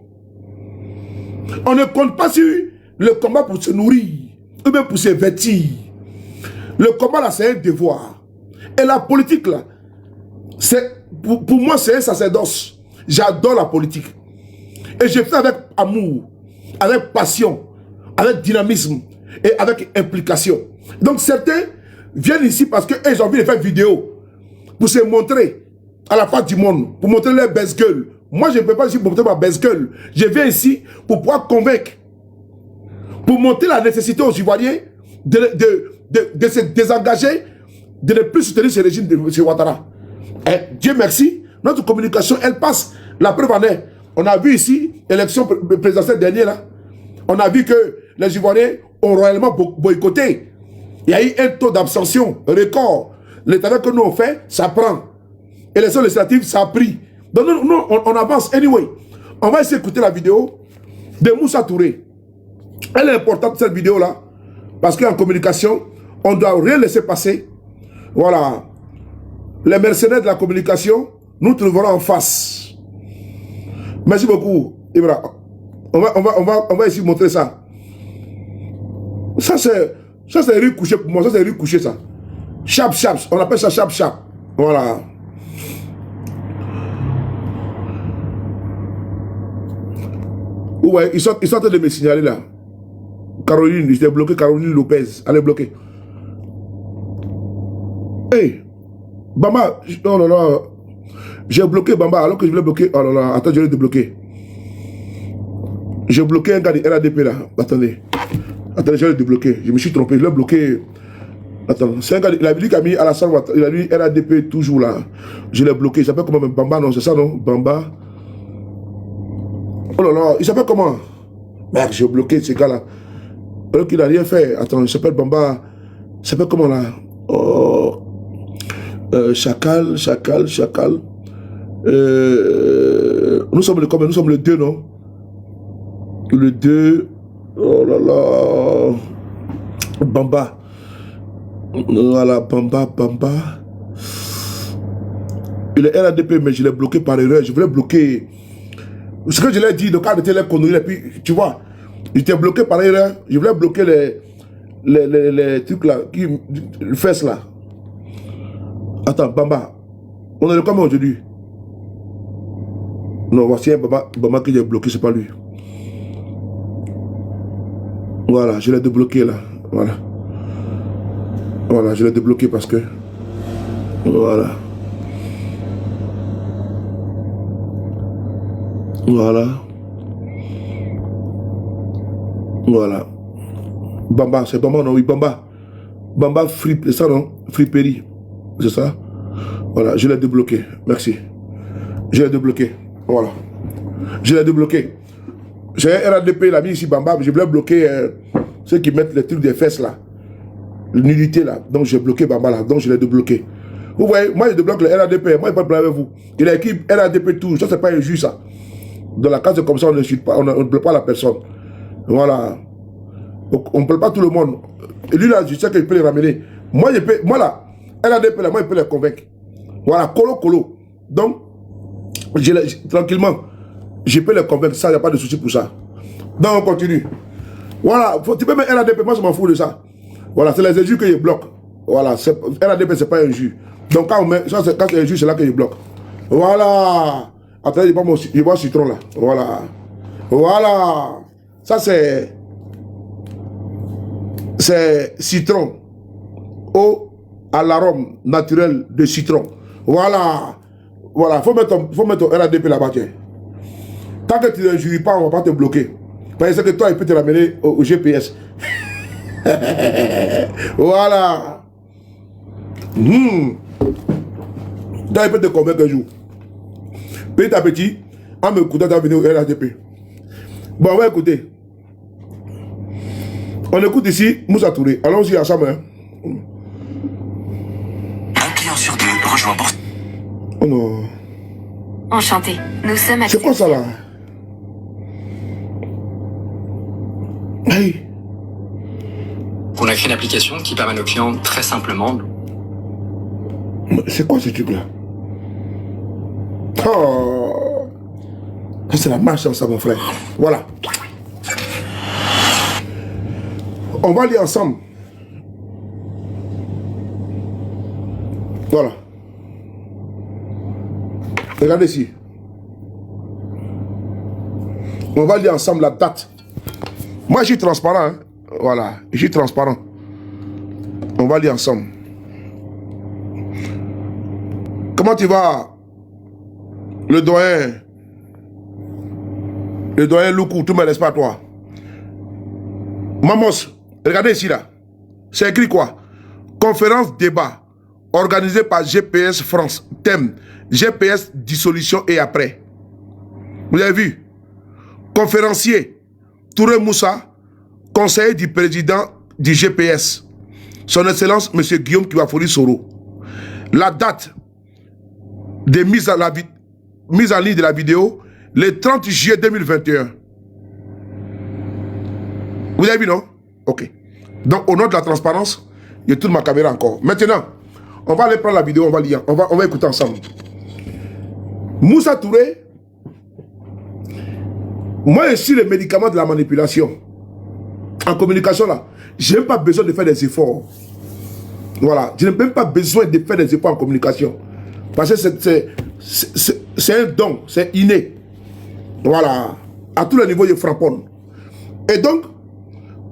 On ne compte pas sur le combat pour se nourrir, ou bien pour se vêtir. Le combat là, c'est un devoir. Et la politique là, pour moi, c'est un sacerdoce. J'adore la politique. Et je fais avec amour, avec passion, avec dynamisme et avec implication. Donc certains viennent ici parce qu'ils ont envie de faire vidéo pour se montrer à la face du monde, pour montrer leur baisse-gueule. Moi, je ne peux pas ici pour montrer ma baisse-gueule. Je viens ici pour pouvoir convaincre, pour montrer la nécessité aux Ivoiriens de se désengager, de ne plus soutenir ce régime de M. Ouattara. Et Dieu merci, notre communication, elle passe. La preuve en est, on a vu ici, l'élection présidentielle dernière, là, on a vu que les Ivoiriens ont réellement boycotté. Il y a eu un taux d'abstention record. Le travail que nous on fait, ça prend. Élection législative, ça a pris. Donc nous, on avance. Anyway, on va essayer d'écouter la vidéo de Moussa Touré. Elle est importante, cette vidéo-là, parce qu'en communication, on ne doit rien laisser passer. Voilà. Les mercenaires de la communication, nous trouverons en face. Merci beaucoup, Ibra. On va essayer de montrer ça. Ça c'est riz couché pour moi. Ça c'est riz couché, ça. Chap. On appelle ça chap. Voilà. Ouais, ils sont en train de me signaler là. Caroline, j'étais bloqué. Caroline Lopez. Elle est bloquée. Hey, Bamba, oh là là. J'ai bloqué Bamba alors que je voulais bloquer. Oh là là, attends, je vais débloquer. J'ai bloqué un gars de RADP là. Attendez, je vais le débloquer. Je me suis trompé, je l'ai bloqué. Attends, c'est un gars, il a dit qu'il a mis à la salle, il a mis RADP toujours là. Je l'ai bloqué. Il s'appelle comment? Bamba, non, c'est ça, non? Bamba. Oh là là, il s'appelle comment? Merde, j'ai bloqué ce gars là. Alors qu'il n'a rien fait. Attends, il s'appelle Bamba. Il s'appelle comment là? Oh. Chacal. Nous sommes le combien? Nous sommes le 2, non? Le 2. Oh là là. Bamba. Voilà, Bamba. Il est RADP, mais je l'ai bloqué par erreur. Je voulais bloquer. Ce que je l'ai dit, le cas de les conneries, et puis, tu vois, il était bloqué par erreur. Je voulais bloquer les trucs là, le fesse là. Attends, Bamba. On est le comment aujourd'hui? Non, voici un Bamba que j'ai bloqué, c'est pas lui. Voilà, je l'ai débloqué là. Voilà, je l'ai débloqué parce que... Voilà. Bamba, c'est Bamba, non? Oui, Bamba. Bamba Free, c'est ça, non? Friperie. C'est ça? Voilà, je l'ai débloqué. Merci. Je l'ai débloqué. Voilà. Je l'ai débloqué. J'ai un RADP, il a mis ici Bamba, mais je voulais bloquer ceux qui mettent les trucs des fesses là. L'unité là. Donc j'ai bloqué Bamba là. Donc je l'ai débloqué. Vous voyez, moi je débloque le RADP. Moi je ne pas avec vous. Il a écrit RADP tout. Ça c'est pas injuste ça. Dans la case comme ça, on ne bloque pas la personne. Voilà. Donc, on ne parle pas tout le monde. lui là, je sais que je peux les ramener. Moi, là, LADP là, moi, je peux les convaincre. Voilà, colo. Donc, tranquillement, je peux les convaincre. Ça, il n'y a pas de souci pour ça. Donc, on continue. Voilà, tu peux mettre LADP, moi, je m'en fous de ça. Voilà, c'est les injures que je bloque. Voilà, LADP, c'est pas un jus. Donc, quand c'est un jus, c'est là que je bloque. Voilà. Attendez, je bois citron là. Voilà. Ça, c'est citron. Eau à l'arôme naturel de citron. Voilà. Faut mettre ton LADP là-bas, tiens. Tant que tu ne l'injures pas, on ne va pas te bloquer. Parce que toi, il peut te ramener au GPS. Voilà. Donc, il peut te convaincre un jour. Petit à petit, en me écoutant, tu vas venir au LADP. Bon, on va écouter. On écoute ici Moussa Touré. Allons-y ensemble. Hein. Un client sur deux rejoint pour... Oh non. Enchanté. Nous sommes à... C'est quoi ça là? Hey. On a créé une application qui permet à nos clients très simplement... C'est quoi ce truc là? Oh. C'est la marche ça mon frère. Voilà. On va lire ensemble. Voilà. Regardez ici. On va lire ensemble la date. Moi, je suis transparent. Hein? Voilà. Je suis transparent. On va lire ensemble. Comment tu vas? Le doyen Loukou, tout me laisse pas toi. Mamos, regardez ici là. C'est écrit quoi? Conférence débat organisée par GPS France. Thème GPS dissolution et après. Vous avez vu? Conférencier Touré Moussa, conseiller du président du GPS. Son Excellence M. Guillaume Kibafori Soro. La date de mise en ligne de la vidéo, le 30 juillet 2021. Vous avez vu, non? Ok. Donc, au nom de la transparence, je tourne ma caméra encore. Maintenant, on va aller prendre la vidéo, on va lire, on va écouter ensemble. Moussa Touré, moi, je suis le médicament de la manipulation. En communication, là, je n'ai même pas besoin de faire des efforts. Voilà. Je n'ai même pas besoin de faire des efforts en communication. Parce que c'est un don, c'est inné. Voilà. À tous les niveaux, je frapponne. Et donc,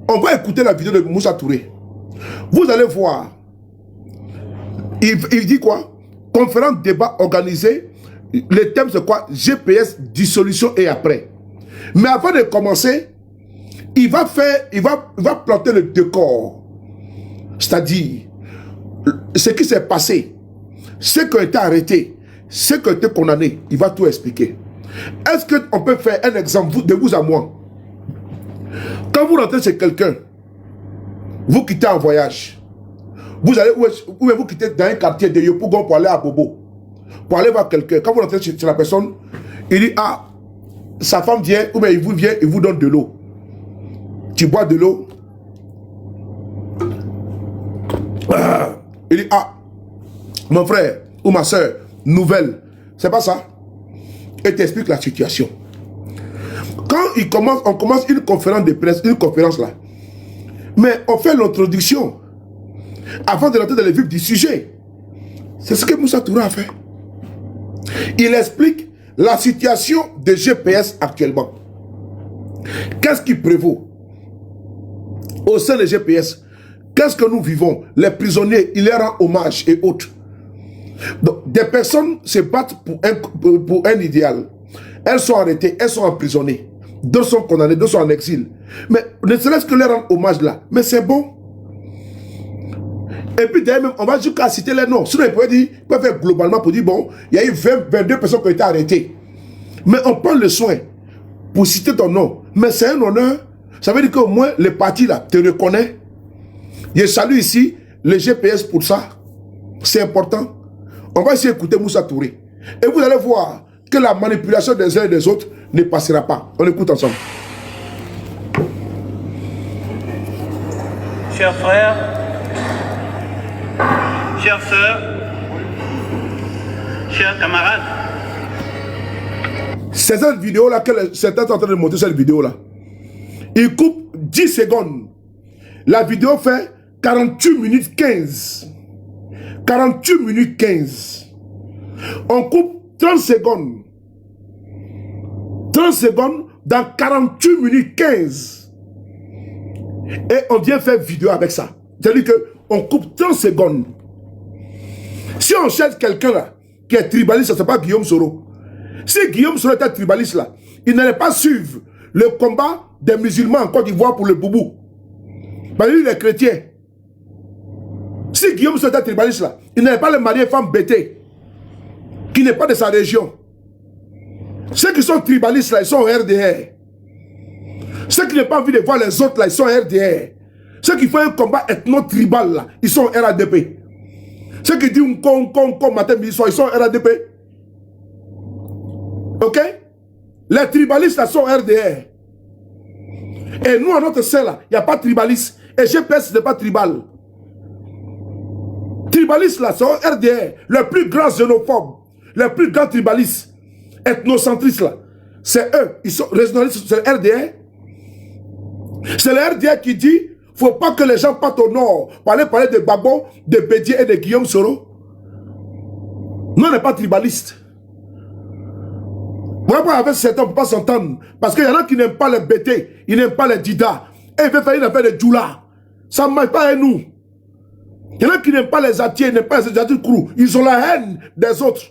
on va écouter la vidéo de Moussa Touré. Vous allez voir. Il dit quoi? Conférence débat organisée. Le thème c'est quoi? GPS, dissolution et après. Mais avant de commencer, il va planter le décor. C'est-à-dire, ce qui s'est passé, ceux qui ont été arrêtés, ceux qui ont été condamnés, il va tout expliquer. Est-ce qu'on peut faire un exemple de vous à moi? Quand vous rentrez chez quelqu'un, vous quittez en voyage, vous allez ou vous quittez dans un quartier de Yopougon pour aller à Bobo, pour aller voir quelqu'un. Quand vous rentrez chez la personne, il dit, ah, sa femme vient, ou bien il vous vient, il vous donne de l'eau. Tu bois de l'eau. Il dit, ah, mon frère ou ma soeur, nouvelle. C'est pas ça. Et t'explique la situation. Quand on commence une conférence de presse, une conférence là, mais on fait l'introduction avant de rentrer dans le vif du sujet. C'est ce que Moussa Touré a fait. Il explique la situation de GPS actuellement. Qu'est-ce qui prévaut au sein de GPS? Qu'est-ce que nous vivons? Les prisonniers, il leur rend hommage et autres. Donc, des personnes se battent pour un idéal. Elles sont arrêtées, elles sont emprisonnées. D'autres sont condamnés, d'autres sont en exil. Mais ne serait-ce que leur rendre hommage là. Mais c'est bon. Et puis d'ailleurs, on va jusqu'à citer les noms. Sinon, il peut faire globalement pour dire, bon, il y a eu 22 personnes qui ont été arrêtées. Mais on prend le soin pour citer ton nom. Mais c'est un honneur. Ça veut dire qu'au moins, le parti là te reconnaît. Je salue ici le GPS pour ça. C'est important. On va essayer d'écouter Moussa Touré. Et vous allez voir que la manipulation des uns et des autres ne passera pas. On écoute ensemble. chers frères, chères sœurs, chers camarades. C'est cette vidéo-là que certains sont en train de monter cette vidéo-là. Il coupe 10 secondes. La vidéo fait 48 minutes 15. 48 minutes 15. On coupe 30 secondes. 30 secondes dans 48 minutes 15. Et on vient faire vidéo avec ça. C'est-à-dire qu'on coupe 30 secondes. Si on cherche quelqu'un là, qui est tribaliste, ce n'est pas Guillaume Soro. Si Guillaume Soro était tribaliste là, il n'allait pas suivre le combat des musulmans en Côte d'Ivoire pour le boubou. Parce que lui, il est chrétien. Si Guillaume Soro était tribaliste là, il n'allait pas le marier femme bêtée, qui n'est pas de sa région. Ceux qui sont tribalistes là, ils sont au RDR. Ceux qui n'ont pas envie de voir les autres là, ils sont au RDR. Ceux qui font un combat ethno-tribal là, ils sont au RADP. Ceux qui disent matin, midi, soir, ils sont au RADP. Ok? Les tribalistes là sont au RDR. Et nous, à notre sein là, il n'y a pas de tribaliste. Et GPS n'est pas tribal. Tribaliste là, c'est au RDR. Le plus grand xénophobe, le plus grand tribaliste, ethnocentristes là, c'est eux. Ils sont régionalistes, c'est le RDR. C'est le RDR qui dit, faut pas que les gens partent au nord. Parler de Gbagbo, de Bédié et de Guillaume Soro. Nous, on n'est pas tribalistes. Moi, avec certains, on ne peut pas s'entendre. Parce qu'il y en a qui n'aiment pas les BT, ils n'aiment pas les Dida. Et ils veulent faire une affaire de Djoula. Ça ne marche pas avec nous. Il y en a qui n'aiment pas les Atiers, ils n'aiment pas les Atiers Krou. Ils ont la haine des autres.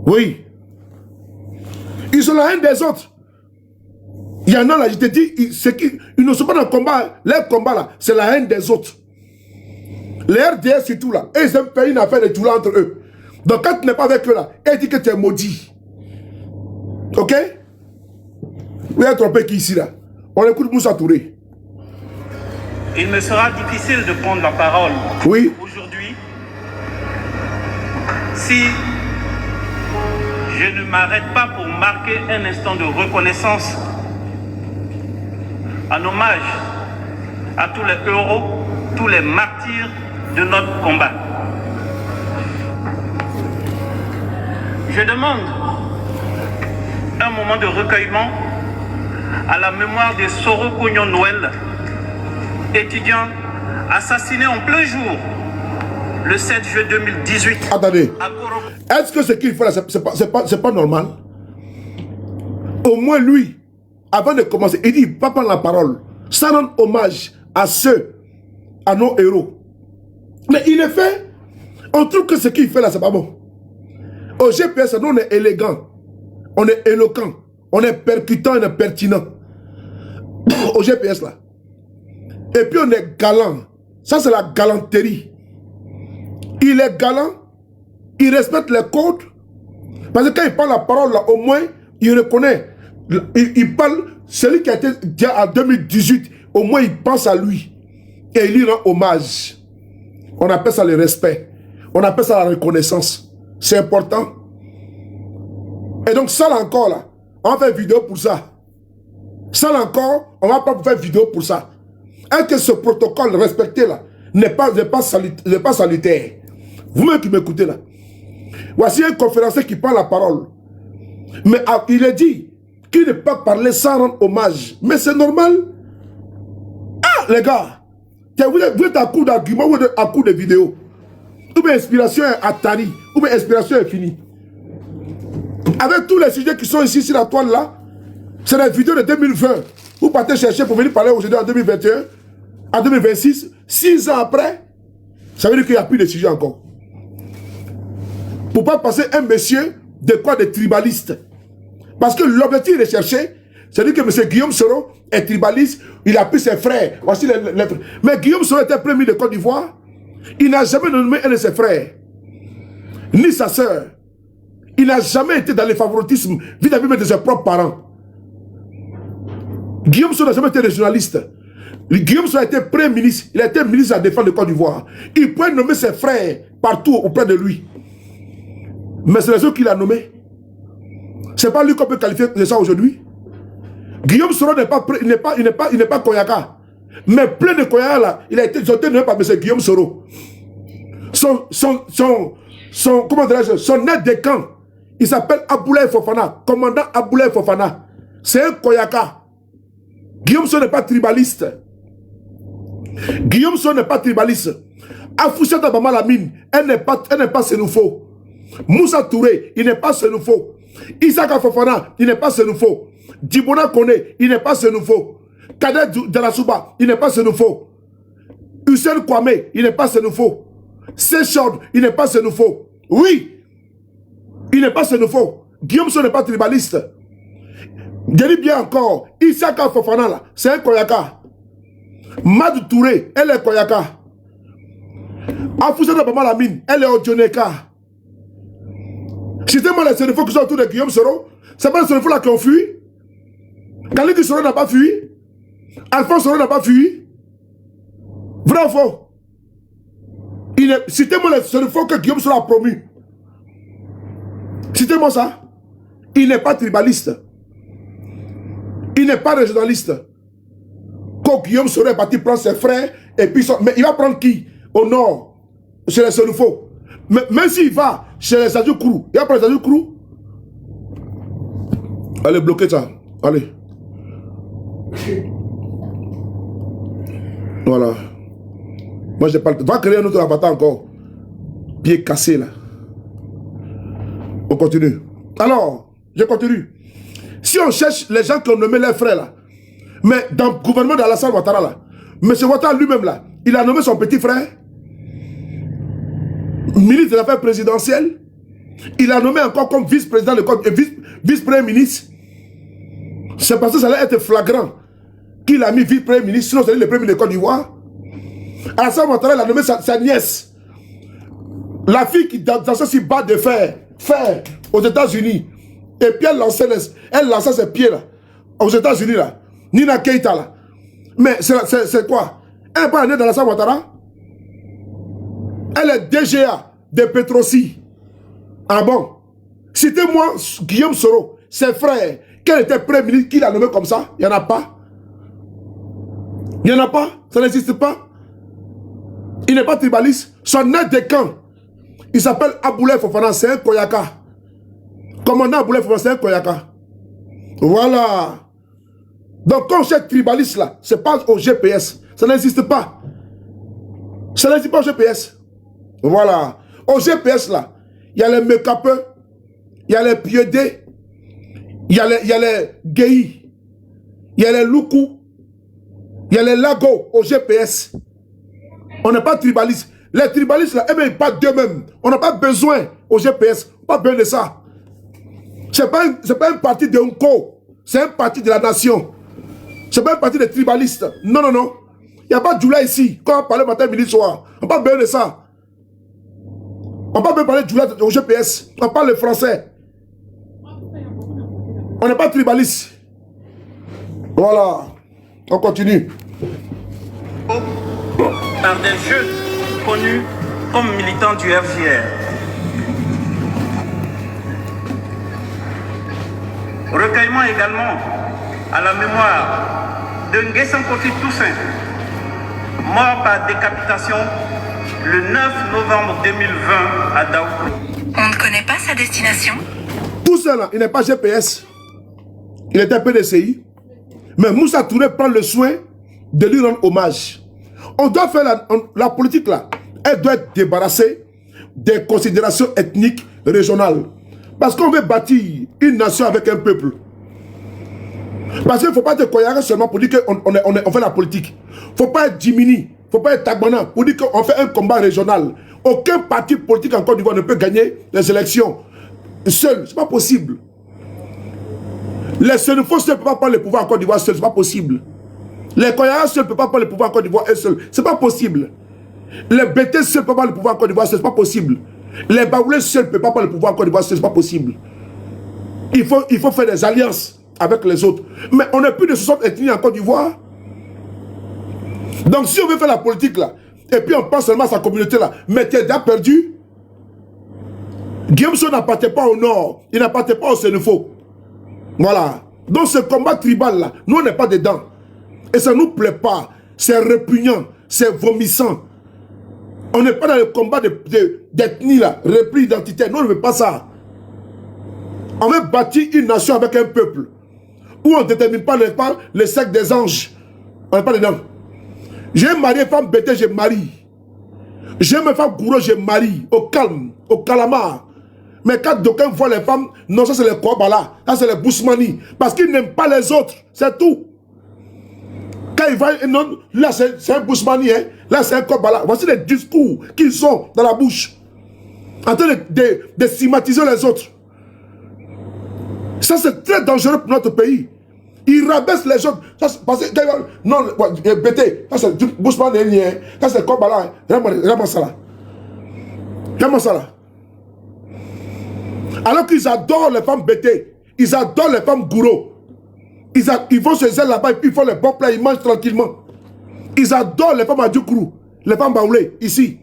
Oui. Ils ont la haine des autres. Il y en a là, je te dis, ils ne sont pas dans le combat. Leur combat là, c'est la haine des autres. Les RDS surtout là, et ils aiment faire une affaire de Djoula entre eux. Donc quand tu n'es pas avec eux là, ils disent que tu es maudit. Ok? Vous êtes trompé qui ici là? On écoute Moussa Touré. Il me sera difficile de prendre la parole aujourd'hui si je ne m'arrête pas pour marquer un instant de reconnaissance en hommage à tous les héros, tous les martyrs de notre combat. Je demande un moment de recueillement à la mémoire de Soro Kognon Noël, étudiant assassiné en plein jour le 7 juillet 2018. Attendez, est-ce que ce qu'il fait là, c'est pas normal? Au moins lui, avant de commencer, il dit, il ne va pas prendre la parole, ça rend hommage à ceux, à nos héros. Mais il est fait, on trouve que ce qu'il fait là, c'est pas bon. Au GPS, nous on est élégant, on est éloquent, on est percutant, on est pertinent. Au GPS là. Et puis on est galant. Ça c'est la galanterie. Il est galant, il respecte les codes. Parce que quand il parle la parole là, au moins, il reconnaît. Il parle, celui qui a été dit en 2018, au moins il pense à lui. Et il lui rend hommage. On appelle ça le respect. On appelle ça la reconnaissance. C'est important. Et donc ça là encore là, on va faire vidéo pour ça. Ça là encore, on va pas faire vidéo pour ça. Est-ce que ce protocole respecté là n'est pas salutaire? Vous-même qui m'écoutez là. Voici un conférencier qui prend la parole. Mais il a dit qu'il ne peut pas parler sans rendre hommage. Mais c'est normal. Ah les gars, vous êtes à coup d'argument ou à coup de vidéo? Ou bien inspiration est Atari, ou bien inspiration est finie. Avec tous les sujets qui sont ici sur la toile là, c'est la vidéo de 2020. Vous partez chercher pour venir parler aujourd'hui en 2021, en 2026, 6 ans après, ça veut dire qu'il n'y a plus de sujet encore. Pour pas passer un monsieur de quoi de tribaliste. Parce que l'objectif de chercher, c'est dire que M. Guillaume Soro est tribaliste, il a pris ses frères. Voici les lettres. Mais Guillaume Soro était premier de Côte d'Ivoire. Il n'a jamais nommé un de ses frères, ni sa sœur. Il n'a jamais été dans le favoritisme vis-à-vis de ses propres parents. Guillaume Soro n'a jamais été régionaliste. Guillaume Soro a été premier ministre. Il a été ministre à la défense de Côte d'Ivoire. Il pouvait nommer ses frères partout auprès de lui. Mais c'est les autres qu'il a nommés. C'est pas lui qu'on peut qualifier de ça aujourd'hui. Guillaume Soro n'est pas Koyaka. Mais plein de Koyaka là, ils ont été nommés par M. Guillaume Soro. Comment dirais-je, son aide de camp, il s'appelle Aboulaye Fofana, commandant Aboulaye Fofana. C'est un Koyaka. Guillaume Soro n'est pas tribaliste. Guillaume Soro n'est pas tribaliste. Afouchata Bamalamine, elle n'est pas sénoufo. Moussa Touré, il n'est pas sénoufo. Isaka Fofana, il n'est pas sénoufo. Djibona Kone, il n'est pas sénoufo. Kader Djarasouba, il n'est pas sénoufo. Hussein Kwame, il n'est pas sénoufo. Sechord, il n'est pas sénoufo. Oui, il n'est pas sénoufo. Guillaume Soro n'est pas tribaliste. Je dis bien encore, Isaka Fofana là, c'est un Koyaka. Mad Touré, elle est Koyaka. Afouchata Bamalamine, elle est Odjoneka. Citez-moi les sénéfaux qui sont autour de Guillaume Soro. C'est pas les sénéfaux là qui ont fui. Khalid Soro n'a pas fui. Alphonse Soro n'a pas fui. Vrai ou faux? Citez-moi les sénéfaux que Guillaume Soro a promu. Citez-moi ça. Il n'est pas tribaliste. Il n'est pas régionaliste. Quand Guillaume Soro est parti prendre ses frères, et puis mais il va prendre qui? Au nord, chez les sénéfaux. Même s'il va chez les Sadju Kourou, il va prendre les Sadju Kourou. Allez, bloquez ça. Allez. Voilà. Moi, je parle. Va créer un autre avatar encore. Pied cassé là. On continue. Alors, je continue. Si on cherche les gens qui ont nommé leurs frères là, mais dans le gouvernement d'Alassane Ouattara là, M. Ouattara lui-même là, il a nommé son petit frère ministre des Affaires présidentielles. Il a nommé encore comme vice-président, vice-premier ministre. C'est parce que ça allait être flagrant qu'il a mis vice-premier ministre, sinon c'est le premier ministre de Côte d'Ivoire. Alassane Ouattara, il a nommé sa nièce. La fille qui dansait sur bas de fer aux États-Unis. Et puis elle lançait ses pieds là, aux États-Unis là. Nina Keita là. Mais c'est quoi? Elle n'est pas née dans Alassane Ouattara. Elle est DGA de Petrosi. Ah bon? Citez-moi Guillaume Soro, ses frères. Quel était premier ministre qui l'a nommé comme ça? Il n'y en a pas. Il n'y en a pas. Ça n'existe pas. Il n'est pas tribaliste. Son aide de camp, il s'appelle Aboulaye Fofana, c'est un Koyaka. Commandant Aboulaye Fofana, c'est un Koyaka. Voilà. Donc quand on cherche tribaliste là, c'est pas au GPS. Ça n'existe pas. Ça n'existe pas au GPS. Voilà. Au GPS là, il y a les Mekapeux, il y a les Piedés, il y a les Guéhi, il y a les Loukou, il y a les Lagos au GPS. On n'est pas tribaliste. Les tribalistes là, eh bien, ils partent d'eux-mêmes. On n'a pas besoin au GPS. Pas besoin de ça. C'est pas un parti de Unko. C'est un parti de la nation. C'est pas un parti de tribalistes. Non, non, non. Il n'y a pas de Djoula ici. Quand on parle matin, midi, soir. On n'a pas besoin de ça. On ne peut pas parler de Djoula au GPS. On parle le français. On n'est pas tribaliste. Voilà. On continue. Par des jeunes connus comme militants du FGR. Recueillement également à la mémoire de Nguessan Kofi Toussaint, mort par décapitation le 9 novembre 2020 à Daoukoulo. On ne connaît pas sa destination? Tout ça là, il n'est pas GPS. Il était PDCI. Mais Moussa Touré prend le soin de lui rendre hommage. On doit faire la politique là. Elle doit être débarrassée des considérations ethniques régionales. Parce qu'on veut bâtir une nation avec un peuple. Parce qu'il ne faut pas être Koyara seulement pour dire qu'on fait la politique. Il ne faut pas être Jimini, il ne faut pas être Tagbana pour dire qu'on fait un combat régional. Aucun parti politique en Côte d'Ivoire ne peut gagner les élections seul. Ce n'est pas possible. Les Sénéfaux seuls ne peuvent pas prendre le pouvoir en Côte d'Ivoire seul. Ce n'est pas possible. Les Koyara seuls ne peuvent pas prendre le pouvoir en Côte d'Ivoire seul. Ce n'est pas possible. Les BT seuls ne peuvent pas prendre le pouvoir en Côte d'Ivoire seul. Ce n'est pas possible. Les Baoulés seuls ne peuvent pas prendre le pouvoir en Côte d'Ivoire seul. Ce n'est pas possible. Il faut faire des alliances avec les autres. Mais on n'est plus de 60 ethnies en Côte d'Ivoire. Donc si on veut faire la politique là, et puis on pense seulement à sa communauté là, mais tu es déjà perdu. Guillaume Soro n'appartient pas au nord, il n'appartient pas au Sénéfaux. Voilà. Donc ce combat tribal là, nous on n'est pas dedans. Et ça ne nous plaît pas. c'est répugnant, c'est vomissant. On n'est pas dans le combat d'ethnie là, repli identitaire. Non, on ne veut pas ça. On veut bâtir une nation avec un peuple où on ne détermine pas les sexe des anges. On n'est pas dedans. J'ai marié une femme bêtée, je marie. J'ai une femme gourou, je marie. Au calme, au calamar. Mais quand d'aucuns voient les femmes, non, ça c'est les Kobala, ça c'est les Bousmani. Parce qu'ils n'aiment pas les autres, c'est tout. Quand ils voient, non, là c'est un Bousmani, hein, là c'est un Kobala. Voici les discours qu'ils ont dans la bouche. En train de stigmatiser les autres. Ça c'est très dangereux pour notre pays. Ils rabaissent les autres. Ça, parce que, non, bêté, ça c'est Bousmani, ça c'est Kobala. Vraiment ça là. Vraiment ça là. Alors qu'ils adorent les femmes bêtées, ils adorent les femmes gourous. Ils vont se zèle là-bas et puis ils font les bons plats, ils mangent tranquillement. Ils adorent les femmes à Djoukourou, les femmes baoulées, ici.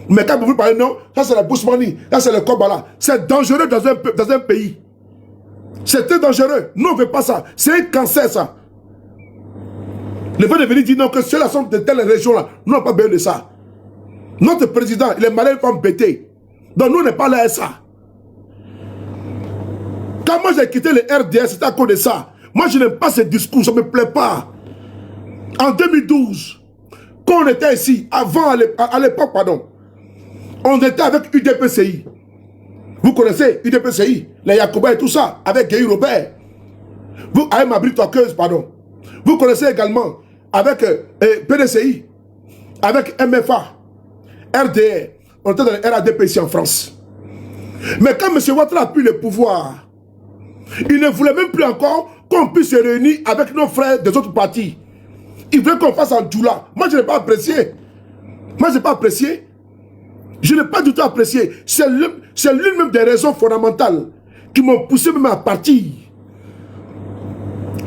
Mais quand vous parlez, non, ça c'est la Bousmani, ça c'est le Kobala. C'est dangereux dans un pays. C'est très dangereux. Nous on ne veut pas ça. C'est un cancer ça. Le fait de venir dire non, que ceux-là sont de telle région-là, nous n'avons pas besoin de ça. Notre président, il est marié à une femme bêtée. Donc nous on n'est pas là à ça. Quand moi j'ai quitté le RDS, c'était à cause de ça. Moi je n'aime pas ce discours, ça ne me plaît pas. En 2012, quand on était ici, avant, à l'époque, pardon, on était avec UDPCI. Vous connaissez UDPCI, les Yacouba et tout ça, avec Guy Robert. Vous, avec Mabri Toqueuse, pardon. Vous connaissez également avec PDCI, avec MFA, RDR. On était dans le RADP ici en France. Mais quand M. Ouattara a pris le pouvoir, il ne voulait même plus encore qu'on puisse se réunir avec nos frères des autres partis. Il voulait qu'on fasse en Djoula. Moi, je n'ai pas apprécié. Moi, je n'ai pas apprécié. Je n'ai pas du tout apprécié. C'est l'une même des raisons fondamentales qui m'ont poussé même à partir.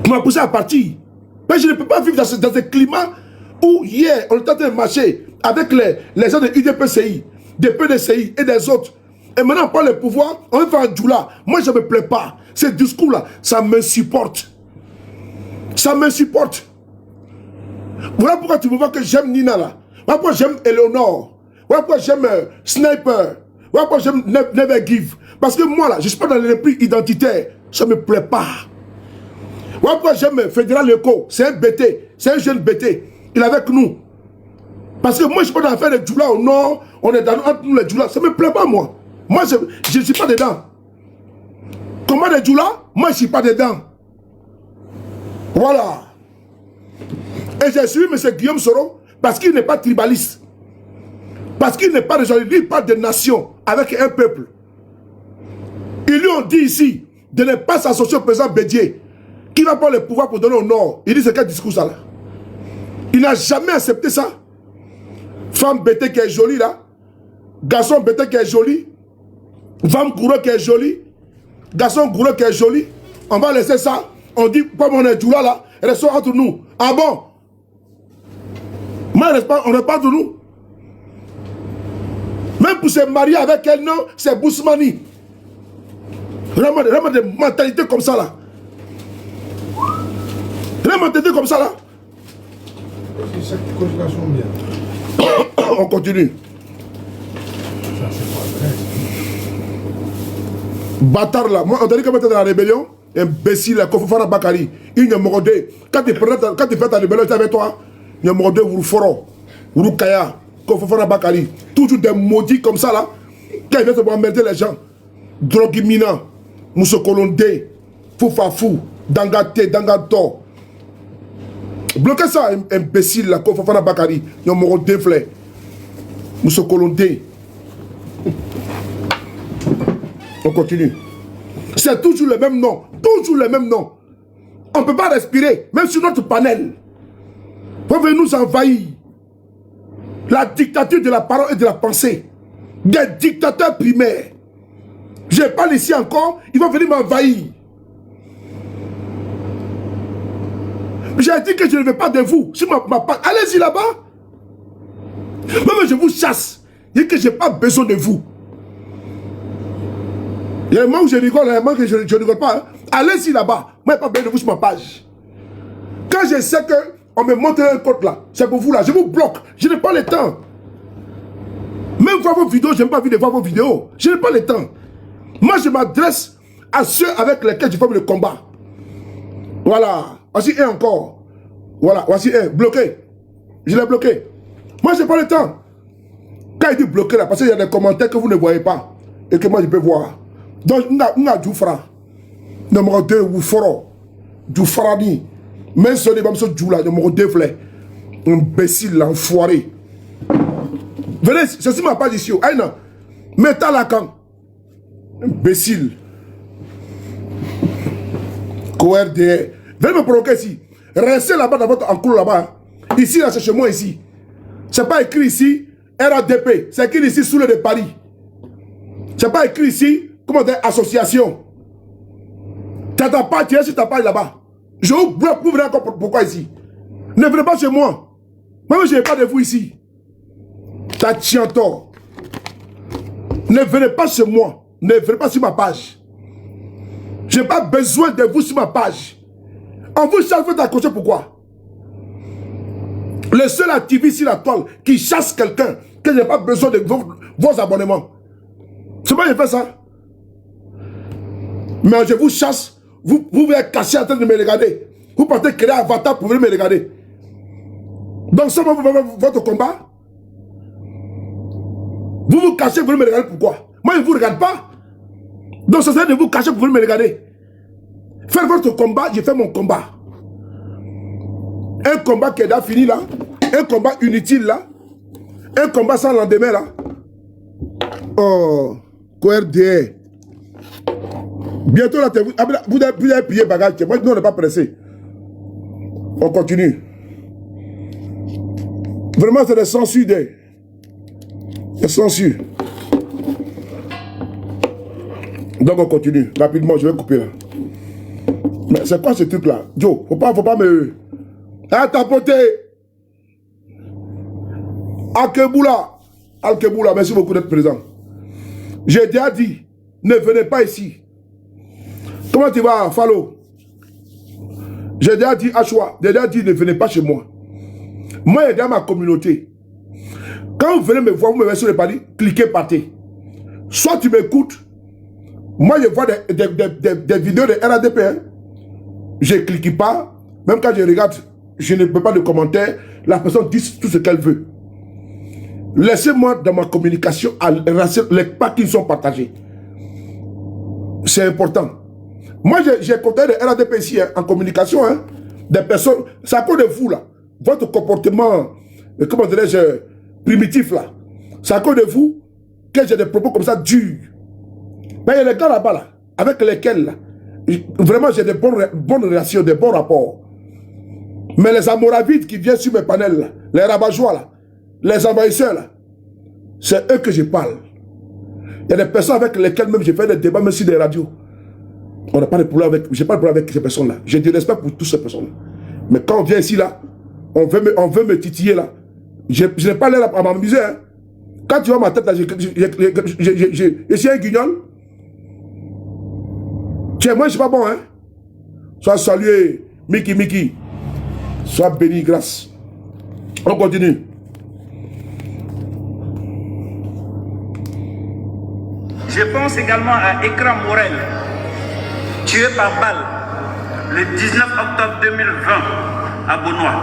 Qui m'ont poussé à partir. Mais je ne peux pas vivre dans ce climat où hier, on était en train de marcher avec les gens de UDPCI, des PDCI et des autres. Et maintenant, on prend le pouvoir, on va faire un Djoula. Moi, je ne me plais pas. Ce discours-là, ça m'insupporte. Ça m'insupporte. Voilà pourquoi tu me vois que j'aime Nina là. Voilà pourquoi j'aime Eleonore. Voilà pourquoi j'aime Sniper. Voilà pourquoi j'aime Never Give. Parce que moi là, je ne suis pas dans les repris identitaires. Ça ne me plaît pas. Voilà pourquoi j'aime Fédéral Eco. C'est un BT. C'est un jeune BT. Il est avec nous. Parce que moi, je ne suis pas dans l'affaire de Djoula au nord. On est entre nous les Djoula. Ça ne me plaît pas moi. Moi, je ne suis pas dedans. Comment les Djoula? Moi, je ne suis pas dedans. Voilà. Et j'ai suivi M. Guillaume Soro parce qu'il n'est pas tribaliste. Parce qu'il n'est pas régionaliste. Il parle de nation avec un peuple. Ils lui ont dit ici de ne pas s'associer au président Bédié qui va prendre le pouvoir pour donner au Nord. Il dit c'est quel discours ça là? Il n'a jamais accepté ça. Femme bêtée qui est jolie là. Garçon bêté qui est joli. Femme gourou qui est jolie. Garçon gourou qui est joli. On va laisser ça. On dit, comme on est Djoula là, restons entre nous. Ah bon? Moi, on n'est pas entre nous. Même pour se marier avec elle, non, c'est Bousmani. Vraiment des mentalités comme ça là. Des mentalités comme ça là. On continue. Bâtard là, moi on t'a dit comment tu es dans la rébellion, imbécile, Kofofana Bakari, il y a mordé. Quand tu fais ta rébellion, tu es avec toi, il y a mordé Wuruforo, Wurukaya, Kofofana Bakari, toujours des maudits comme ça là, quand ils viennent se emmerder les gens. Drogimina, Moussokolonde, Foufafou, Dangate, Dangato. Bloquez ça, imbécile, là, Kofofana Bakari, il y a mordé flé, Moussokolonde. On continue. C'est toujours le même nom. Toujours le même nom. On ne peut pas respirer, même sur notre panel. Vous venez nous envahir. La dictature de la parole et de la pensée. Des dictateurs primaires. Je parle ici encore, ils vont venir m'envahir. J'ai dit que je ne veux pas de vous. Si allez-y là-bas. Même je vous chasse. Je dis que je n'ai pas besoin de vous. Il y a un moment où je rigole, il y a un moment que je ne rigole pas. Hein. Allez-y là-bas. Moi, je n'ai pas besoin de vous sur ma page. Quand je sais que on me montre un code là. C'est pour vous là. Je vous bloque. Je n'ai pas le temps. Même voir vos vidéos, je n'aime pas voir vos vidéos. Je n'ai pas le temps. Moi, je m'adresse à ceux avec lesquels je fais le combat. Voilà. Voici un encore. Voilà. Voici un. Bloqué. Je l'ai bloqué. Moi, je n'ai pas le temps. Quand il dit bloqué là, parce qu'il y a des commentaires que vous ne voyez pas. Et que moi, je peux voir. Donc, on a du fra. Numéro 2, ou foro. Du frani. Même si on est comme ça, du là, numéro 2, flé. Imbécile, enfoiré. Venez, c'est sur ma page ici. Aïna. Mettez la camp. Imbécile. QRD. Venez me provoquer ici. Restez là-bas dans votre enclos là-bas. Ici, là, c'est chez moi ici. C'est pas écrit ici RADP. C'est écrit ici sous le de Paris. C'est pas écrit ici comment dire association. T'as pas tiré sur ta page là-bas. Je vous bloque pour venir encore pourquoi ici. Ne venez pas chez moi. Moi, je n'ai pas de vous ici. T'as tient tort. Ne venez pas chez moi. Ne venez pas sur ma page. Je n'ai pas besoin de vous sur ma page. On vous chasse, vous accrocher pourquoi? Le seul activiste sur la toile qui chasse quelqu'un, que je n'ai pas besoin de vos abonnements. C'est pas que je fais ça. Mais je vous chasse, vous vous êtes caché en train de me regarder. Vous partez créer un avatar pour venir me regarder. Donc ça, votre combat, vous vous cachez pour venir me regarder pourquoi? Moi, je ne vous regarde pas. Donc ça serait de vous cacher pour venir me regarder. Faire votre combat, je fais mon combat. Un combat qui est déjà fini là. Un combat inutile là. Un combat sans lendemain là. Oh, QRD. Bientôt là, vous avez payé bagage. Moi, nous, on n'est pas pressé. On continue. Vraiment, c'est des censures. Des censures. Donc, on continue. Rapidement, je vais couper là. Mais c'est quoi ce truc là? Joe, faut pas me... Ah, tapoter. Alkeboula, merci beaucoup d'être présent. J'ai déjà dit, ne venez pas ici. Comment tu vas, Falo? J'ai déjà dit, Achoua, j'ai déjà dit, ne venez pas chez moi. Moi, j'ai dans ma communauté. Quand vous venez me voir, vous me mettez sur le palier, cliquez, partez. Soit tu m'écoutes. Moi, je vois des vidéos de RADP. Hein. Je ne clique pas. Même quand je regarde, je ne peux pas de commentaires. La personne dit tout ce qu'elle veut. Laissez-moi dans ma communication les pas qui sont partagés. C'est important. Moi, j'ai contacté de RADP ici, hein, en communication. Hein, des personnes, c'est à cause de vous, là. Votre comportement, comment dirais-je, primitif, là. C'est à cause de vous que j'ai des propos comme ça durs. Mais il y a des gars là-bas, là, avec lesquels, là, vraiment, j'ai des bonnes réactions, des bons rapports. Mais les amoravides qui viennent sur mes panels, là, les rabat-joie, là, les envahisseurs, là, c'est eux que je parle. Il y a des personnes avec lesquelles même j'ai fait des débats, même sur des radios. On n'a pas de problème avec, j'ai pas de problème avec ces personnes-là. J'ai du respect pour toutes ces personnes-là. Mais quand on vient ici, là, on veut me titiller, là. Je n'ai pas l'air à m'amuser, hein. Quand tu vois ma tête, là, je suis un guignol. Tiens, moi, je suis pas bon, hein. Sois salué, Mickey. Sois béni, grâce. On continue. Je pense également à Ekram Morel, tué par balle le 19 octobre 2020 à Bonois.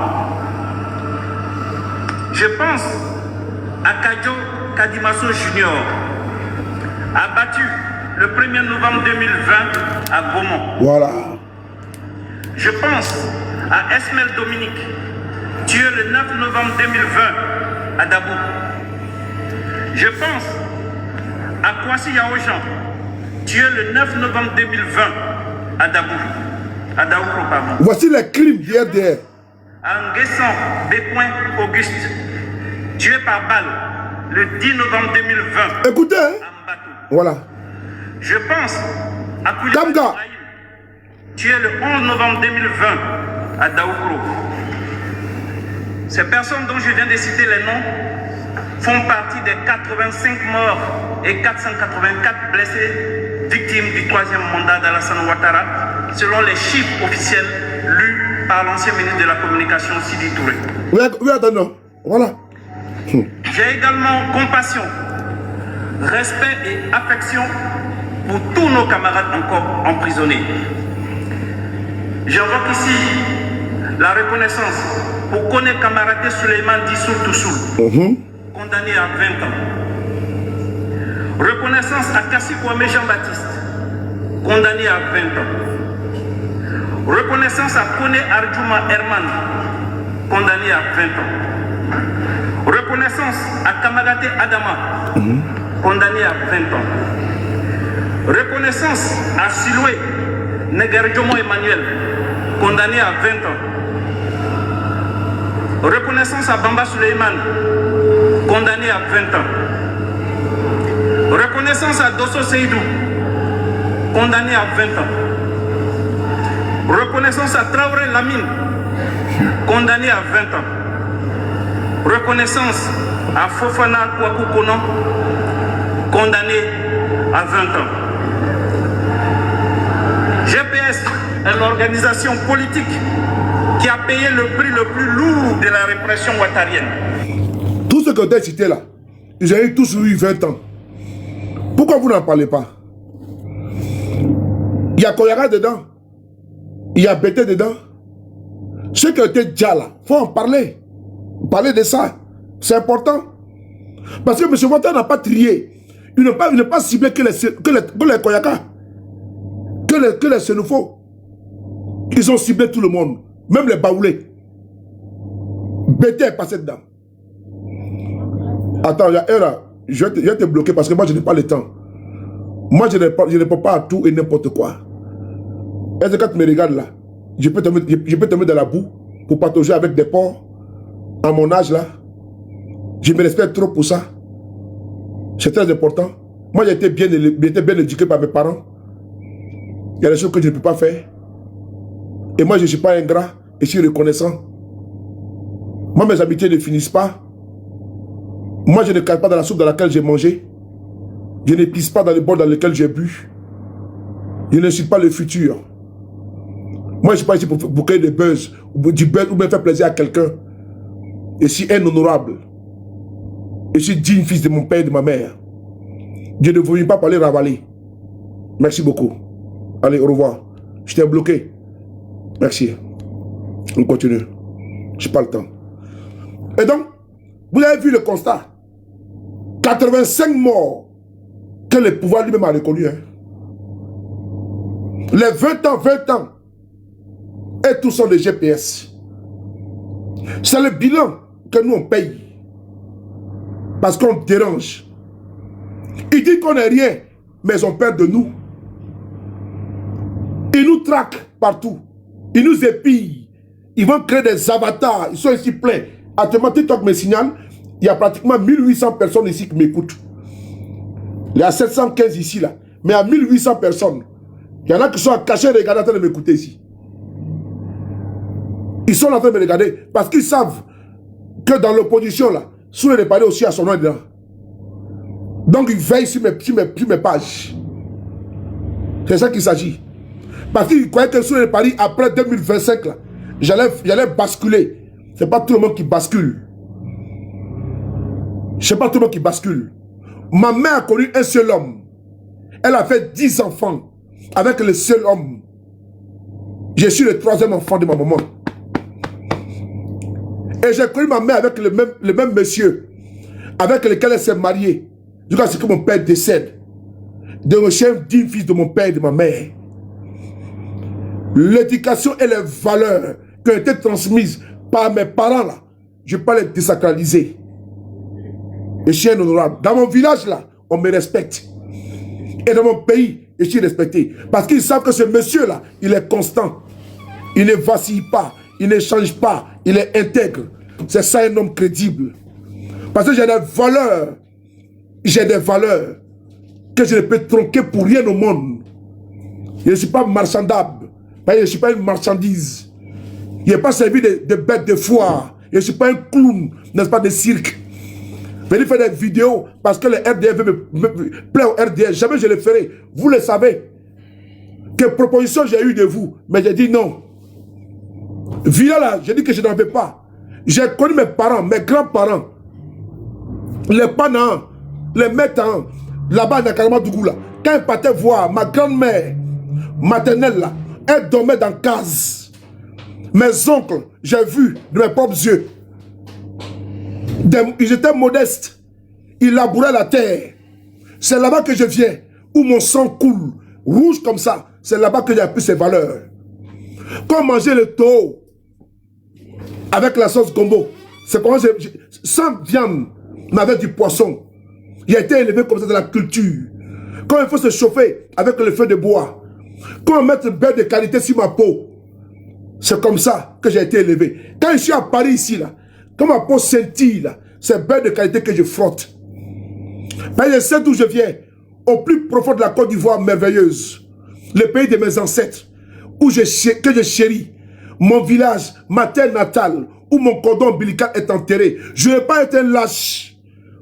Je pense à Kadjo Kadimaso Junior, abattu le 1er novembre 2020 à Beaumont. Voilà. Je pense à Esmel Dominique, tué le 9 novembre 2020 à Dabou. Je pense à Kwasi Yaojan, tué le 9 novembre 2020 à Dabou. À Daoukro, pardon. Voici les crimes d'hier. À Nguessan Bécoin Auguste, tué par balle le 10 novembre 2020. Écoutez, hein? À Mbatou. Voilà. Je pense à Koulibaly Ibrahim, tué le 11 novembre 2020 à Daoukro. Ces personnes dont je viens de citer les noms font partie des 85 morts et 484 blessés victimes du 3e mandat d'Alassane Ouattara, selon les chiffres officiels lus par l'ancien ministre de la Communication, Sidi Touré. Oui, attends, voilà. J'ai également compassion, respect et affection pour tous nos camarades encore emprisonnés. J'invoque ici la reconnaissance pour Kone Kamaraté Suleiman Dissoul Toussoul, condamné à 20 ans. Reconnaissance à Kassi Kwame Jean-Baptiste, condamné à 20 ans. Reconnaissance à Kone Arjuma Herman, condamné à 20 ans. Reconnaissance à Kamagaté Adama, condamné à 20 ans. Reconnaissance à Siloué Negerjomo Emmanuel, condamné à 20 ans. Reconnaissance à Bamba Suleiman, condamné à 20 ans. Reconnaissance à Dosso Seydou, condamné à 20 ans. Reconnaissance à Traoré Lamine, condamné à 20 ans. Reconnaissance à Fofana Kouakou Kono, condamné à 20 ans. GPS est l'organisation politique qui a payé le prix le plus lourd de la répression ouattarienne. Tout ce que tu as cité là, ils ont eu tous eu 20 ans. Pourquoi vous n'en parlez pas? Il y a Koyara dedans. Il y a Bété dedans. Ce qui était déjà là, il faut en parler. Parler de ça, c'est important. Parce que M. Ouattara n'a pas trié. Il n'a pas ciblé que les Koyaka, que les Sénoufos. Ils ont ciblé tout le monde, même les Baoulés. Bété est passé dedans. Attends, il y a un là. Je vais te bloquer parce que moi je n'ai pas le temps. Moi je ne peux pas à tout et n'importe quoi. Est-ce que quand tu me regardes là, je peux te mettre dans la boue pour patauger avec des porcs à mon âge là. Je me respecte trop pour ça. C'est très important. Moi j'ai été bien éduqué par mes parents. Il y a des choses que je ne peux pas faire. Et moi je ne suis pas ingrat et je suis reconnaissant. Moi mes amitiés ne finissent pas. Moi, je ne cale pas dans la soupe dans laquelle j'ai mangé. Je ne pisse pas dans le bol dans lequel j'ai bu. Je ne suis pas le futur. Moi, je ne suis pas ici pour créer des buzz, du buzz ou bien faire plaisir à quelqu'un. Je suis un honorable. Je suis digne fils de mon père et de ma mère. Je ne voulais pas parler ravaler. Merci beaucoup. Allez, au revoir. Je t'ai bloqué. Merci. On continue. Je n'ai pas le temps. Et donc, vous avez vu le constat. 85 morts que le pouvoir lui-même a reconnu. Hein. Les 20 ans. Et tous sont des GPS. C'est le bilan que nous on paye. Parce qu'on dérange. Ils disent qu'on n'est rien, mais ils ont peur de nous. Ils nous traquent partout. Ils nous épillent. Ils vont créer des avatars. Ils sont ici pleins. Actuellement, TikTok me signale. Il y a pratiquement 1800 personnes ici qui m'écoutent. Il y a 715 ici, là. Mais il y a 1800 personnes. Il y en a qui sont cachés et regardés en train de m'écouter ici. Ils sont en train de me regarder parce qu'ils savent que dans l'opposition, là, Soulé n'est pas aussi à son nom dedans. Donc, ils veillent sur mes pages. C'est ça qu'il s'agit. Parce qu'ils croyaient que Soulé Paris, après 2025, là, j'allais basculer. C'est pas tout le monde qui bascule. C'est pas tout le monde qui bascule. Ma mère a connu un seul homme. Elle a fait 10 enfants avec le seul homme. Je suis le 3e enfant de ma maman. Et j'ai connu ma mère avec le même monsieur avec lequel elle s'est mariée. Jusqu'à ce que mon père décède. De recherche digne fils de mon père et de ma mère. L'éducation et les valeurs qui ont été transmises par mes parents là, je ne vais pas les désacraliser. Je suis un honorable. Dans mon village là, on me respecte. Et dans mon pays, je suis respecté. Parce qu'ils savent que ce monsieur là, il est constant. Il ne vacille pas. Il ne change pas. Il est intègre. C'est ça un homme crédible. Parce que j'ai des valeurs. J'ai des valeurs que je ne peux tronquer pour rien au monde. Je ne suis pas marchandable. Je ne suis pas une marchandise. Je n'ai pas servi de bête de foire. Je ne suis pas un clown, n'est-ce pas, de cirque. Venez faire des vidéos parce que le RDF me plaît au RDF. Jamais je le ferai. Vous le savez. Quelle proposition j'ai eu de vous. Mais j'ai dit non. Villa là, j'ai dit que je n'en veux pas. J'ai connu mes parents, mes grands-parents, les parents, les métants, là-bas dans Kalamadougou là. Quand ils partaient voir ma grand-mère maternelle là, elle dormait dans case. Mes oncles, j'ai vu de mes propres yeux. Ils étaient modestes. Ils labouraient la terre. C'est là-bas que je viens, où mon sang coule, rouge comme ça. C'est là-bas que j'ai appris ces valeurs. Quand manger le taureau avec la sauce gombo, c'est comment sans viande, mais avec du poisson. J'ai été élevé comme ça dans la culture. Quand il faut se chauffer avec le feu de bois, quand on met le beurre de qualité sur ma peau, c'est comme ça que j'ai été élevé. Quand je suis à Paris ici, là, quand ma peau scintille, là, c'est beurre de qualité que je frotte. Mais je sais d'où je viens, au plus profond de la Côte d'Ivoire merveilleuse, le pays de mes ancêtres, que je chéris, mon village, ma terre natale, où mon cordon ombilical est enterré. Je n'ai pas été un lâche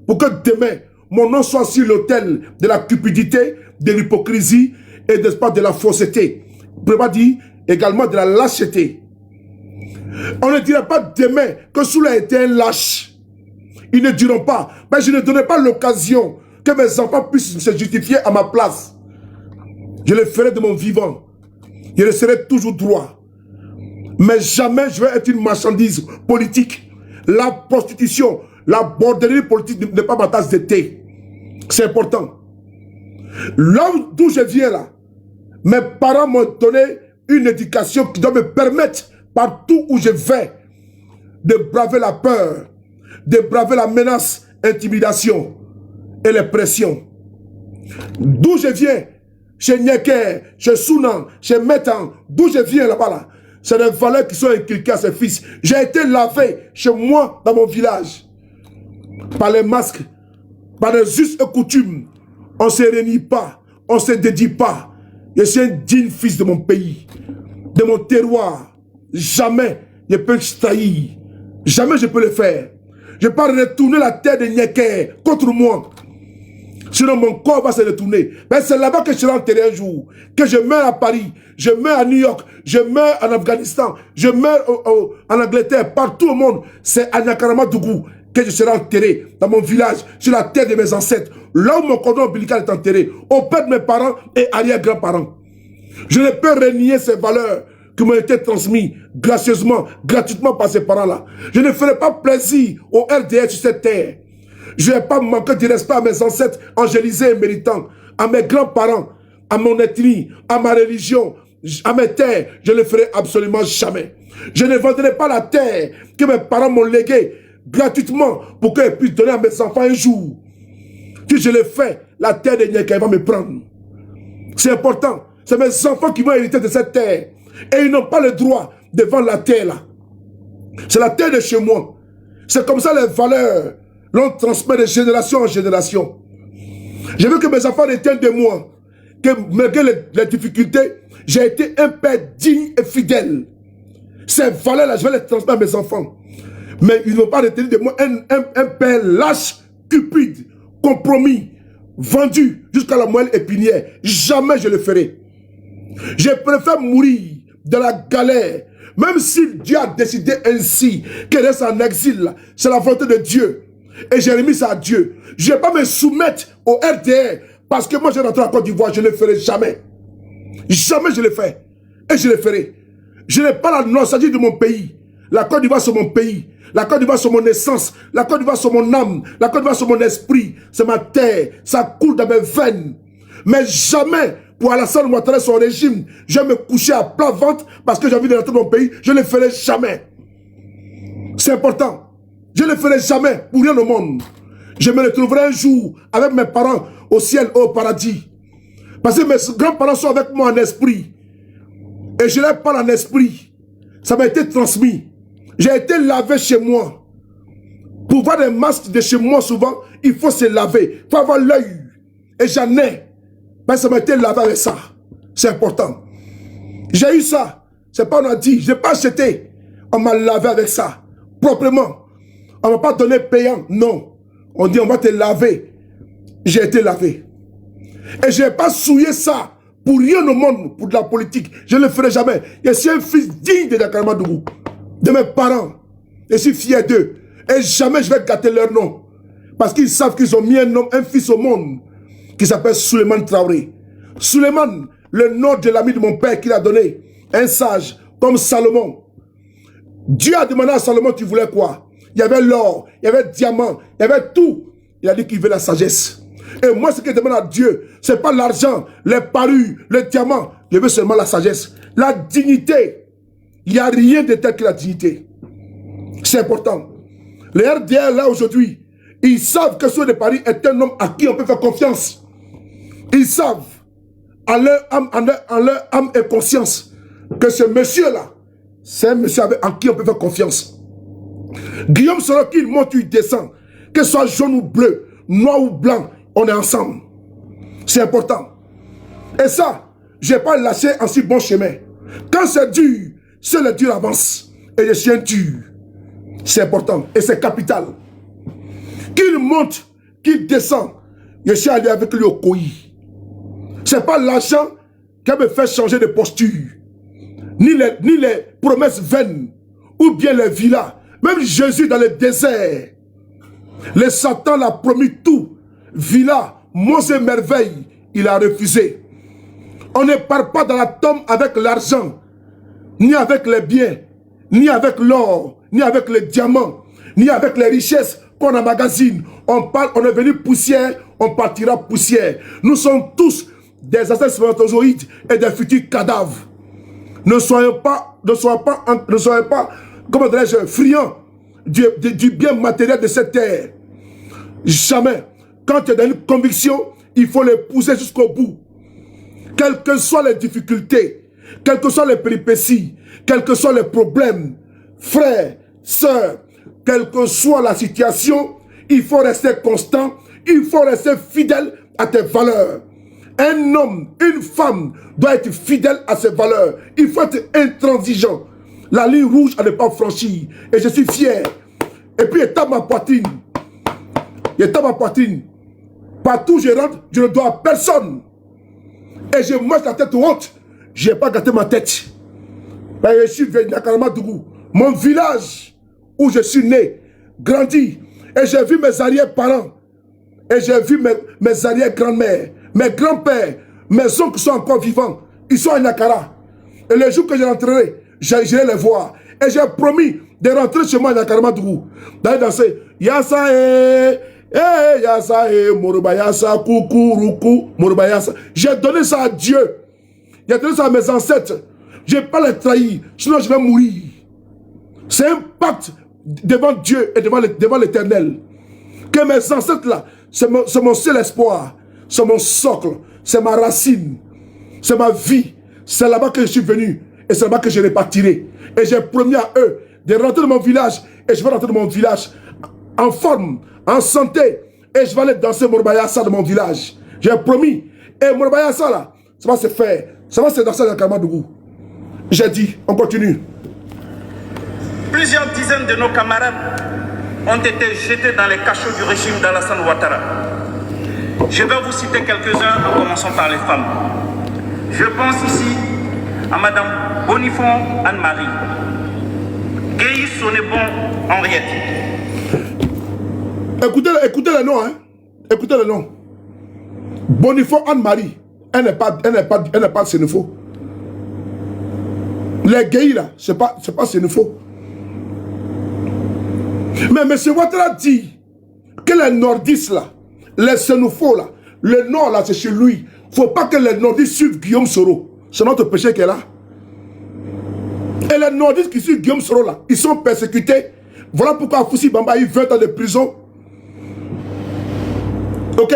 pour que demain, mon nom soit sur l'autel de la cupidité, de l'hypocrisie et de la fausseté. Je ne peux pas dire également de la lâcheté. On ne dirait pas demain que Soula était un lâche. Ils ne diront pas, mais je ne donnais pas l'occasion que mes enfants puissent se justifier à ma place. Je le ferai de mon vivant. Je le serai toujours droit. Mais jamais je vais être une marchandise politique. La prostitution, la bordellerie politique n'est pas ma tasse de thé. C'est important. Là d'où je viens là, mes parents m'ont donné une éducation qui doit me permettre, partout où je vais, de braver la peur, de braver la menace, intimidation et les pressions. D'où je viens, chez Nyeke, chez Sounan, chez Metan, d'où je viens là-bas là, c'est des valeurs qui sont inculquées à ses fils. J'ai été lavé chez moi, dans mon village, par les masques, par les us et coutumes. On ne se réunit pas, on ne se dédie pas. Je suis un digne fils de mon pays, de mon terroir. Jamais je peux trahir. Jamais je peux le faire. Je ne peux pas retourner la terre de Nyeke contre moi. Sinon mon corps va se retourner. Mais c'est là-bas que je serai enterré un jour. Que je meurs à Paris, je meurs à New York, je meurs en Afghanistan, je meurs en Angleterre, partout au monde. C'est à Nyakaramadugou que je serai enterré, dans mon village, sur la terre de mes ancêtres. Là où mon cordon ombilical est enterré, auprès de mes parents et arrière-grands-parents. Je ne peux renier ces valeurs qui m'ont été transmises gracieusement, gratuitement par ces parents-là. Je ne ferai pas plaisir au RDR sur cette terre. Je ne vais pas manquer de respect à mes ancêtres angélisés et méritants, à mes grands-parents, à mon ethnie, à ma religion, à mes terres. Je ne le ferai absolument jamais. Je ne vendrai pas la terre que mes parents m'ont léguée gratuitement pour qu'ils puissent donner à mes enfants un jour. Si je le fais, la terre de Nyeka va me prendre. C'est important. C'est mes enfants qui vont hériter de cette terre. Et ils n'ont pas le droit de vendre la terre là. C'est la terre de chez moi. C'est comme ça les valeurs l'on transmet de génération en génération. Je veux que mes enfants retiennent de moi que malgré les difficultés, j'ai été un père digne et fidèle. Ces valeurs-là, je vais les transmettre à mes enfants. Mais ils ne vont pas retenir de moi un père lâche, cupide, compromis, vendu jusqu'à la moelle épinière. Jamais je le ferai. Je préfère mourir de la galère, même si Dieu a décidé ainsi, qu'elle reste en exil. C'est la volonté de Dieu. Et j'ai remis ça à Dieu. Je ne vais pas me soumettre au RDR parce que moi j'ai rentré en Côte d'Ivoire. Je ne le ferai jamais. Jamais je le fais. Et je le ferai. Je n'ai pas la nostalgie de mon pays. La Côte d'Ivoire c'est mon pays. La Côte d'Ivoire c'est mon essence. La Côte d'Ivoire c'est mon âme. La Côte d'Ivoire c'est mon esprit. C'est ma terre. Ça coule dans mes veines. Mais jamais pour Alassane Ouattara son régime, je vais me coucher à plat ventre parce que j'ai envie de rentrer dans mon pays. Je ne le ferai jamais. C'est important. Je ne le ferai jamais pour rien au monde. Je me retrouverai un jour avec mes parents au ciel, au paradis. Parce que mes grands-parents sont avec moi en esprit. Et je les parle en esprit. Ça m'a été transmis. J'ai été lavé chez moi. Pour voir des masques de chez moi souvent, il faut se laver. Il faut avoir l'œil. Et j'en ai. Mais ça m'a été lavé avec ça. C'est important. J'ai eu ça. C'est pas on a dit. Je n'ai pas acheté. On m'a lavé avec ça. Proprement. On ne va pas donner payant. Non. On dit on va te laver. J'ai été lavé. Et je n'ai pas souillé ça Pour rien au monde, pour de la politique, je ne le ferai jamais. Je suis un fils digne de Dakar Madougou, de mes parents. Je suis fier d'eux. Et jamais je vais gâter leur nom. Parce qu'ils savent qu'ils ont mis un fils au monde qui s'appelle Souleymane Traoré. Souleymane, le nom de l'ami de mon père qu'il a donné. Un sage comme Salomon. Dieu a demandé à Salomon, tu voulais quoi? Il y avait l'or, il y avait le diamant, il y avait tout. Il a dit qu'il veut la sagesse. Et moi, ce que je demande à Dieu, ce n'est pas l'argent, les parures, le diamant. Je veux seulement la sagesse. La dignité. Il n'y a rien de tel que la dignité. C'est important. Les RDR, là, aujourd'hui, ils savent que ce de Paris est un homme à qui on peut faire confiance. Ils savent, en leur âme et conscience, que ce monsieur-là, c'est un monsieur en qui on peut faire confiance. Guillaume Soro, qu'il monte, il descend. Que ce soit jaune ou bleu, noir ou blanc, on est ensemble. C'est important. Et ça, je n'ai pas lâché en si bon chemin. Quand c'est dur, seul le dur avance. Et je suis un dur. C'est important. Et c'est capital. Qu'il monte, qu'il descend. Je suis allé avec lui au Koyi. Ce n'est pas l'argent qui me fait changer de posture. Ni les promesses vaines. Ou bien les villas. Même Jésus dans le désert. Le Satan l'a promis tout. Villa, monts et merveilles, il a refusé. On ne part pas dans la tombe avec l'argent, ni avec les biens, ni avec l'or, ni avec les diamants, ni avec les richesses qu'on emmagasine. On est venu poussière, on partira poussière. Nous sommes tous des ancêtres spermatozoïdes et des futurs cadavres. Ne soyez pas, comment dirais-je, friands du bien matériel de cette terre. Jamais. Quand tu es dans une conviction, il faut l'épouser jusqu'au bout. Quelles que soient les difficultés, quelles que soient les péripéties, quels que soient les problèmes, frères, sœurs, quelle que soit la situation, il faut rester constant, il faut rester fidèle à tes valeurs. Un homme, une femme doit être fidèle à ses valeurs. Il faut être intransigeant. La ligne rouge à ne pas franchir. Et je suis fier. Et puis, il tape ma poitrine. Il tape ma poitrine. Partout où je rentre, je ne dois à personne. Et je marche la tête haute. Je n'ai pas gâté ma tête. Mais je suis venu à Dakar Madougou, mon village où je suis né, grandi. Et j'ai vu mes arrière-parents. Et j'ai vu mes arrière-grand-mères, mes grands-pères, mes oncles qui sont encore vivants. Ils sont à Niakara. Et le jour que je rentrerai, j'irai les voir. Et j'ai promis de rentrer chez moi à Dakar Madougou, d'aller danser. Yassa Yassa Morubayasa, Kukuruku, Morubayasa. J'ai donné ça à Dieu. J'ai donné ça à mes ancêtres. Je ne vais pas les trahir, sinon je vais mourir. C'est un pacte devant Dieu et devant l'Éternel. Que mes ancêtres là, c'est mon seul espoir. C'est mon socle. C'est ma racine. C'est ma vie. C'est là-bas que je suis venu. Et c'est là-bas que je répartirai. Et j'ai promis à eux de rentrer dans mon village. Et je vais rentrer dans mon village en forme, en santé. Et je vais aller danser Morubayasa dans mon village. J'ai promis. Et Morubayasa là, ça va se faire. Ça va se danser dans Dakar Madougou. J'ai dit, on continue. Plusieurs dizaines de nos camarades ont été jetés dans les cachots du régime d'Alassane Ouattara. Je vais vous citer quelques-uns en commençant par les femmes. Je pense ici à Madame Bonifon Anne-Marie, Guéhi Sonebon Henriette. Écoutez le nom, hein. Écoutez le nom. Bonifon Anne-Marie, elle n'est pas sénéfaux. Les Guéhi là, c'est pas sénéfaux. Mais M. Ouattara dit que les nordistes là, les sénéfaux là, le nord là c'est chez lui. Il ne faut pas que les nordistes suivent Guillaume Soro. C'est notre péché qui est là. Et les nordistes qui suivent Guillaume Soro là, ils sont persécutés. Voilà pourquoi Foussi Bamba a eu 20 ans de prison. Ok?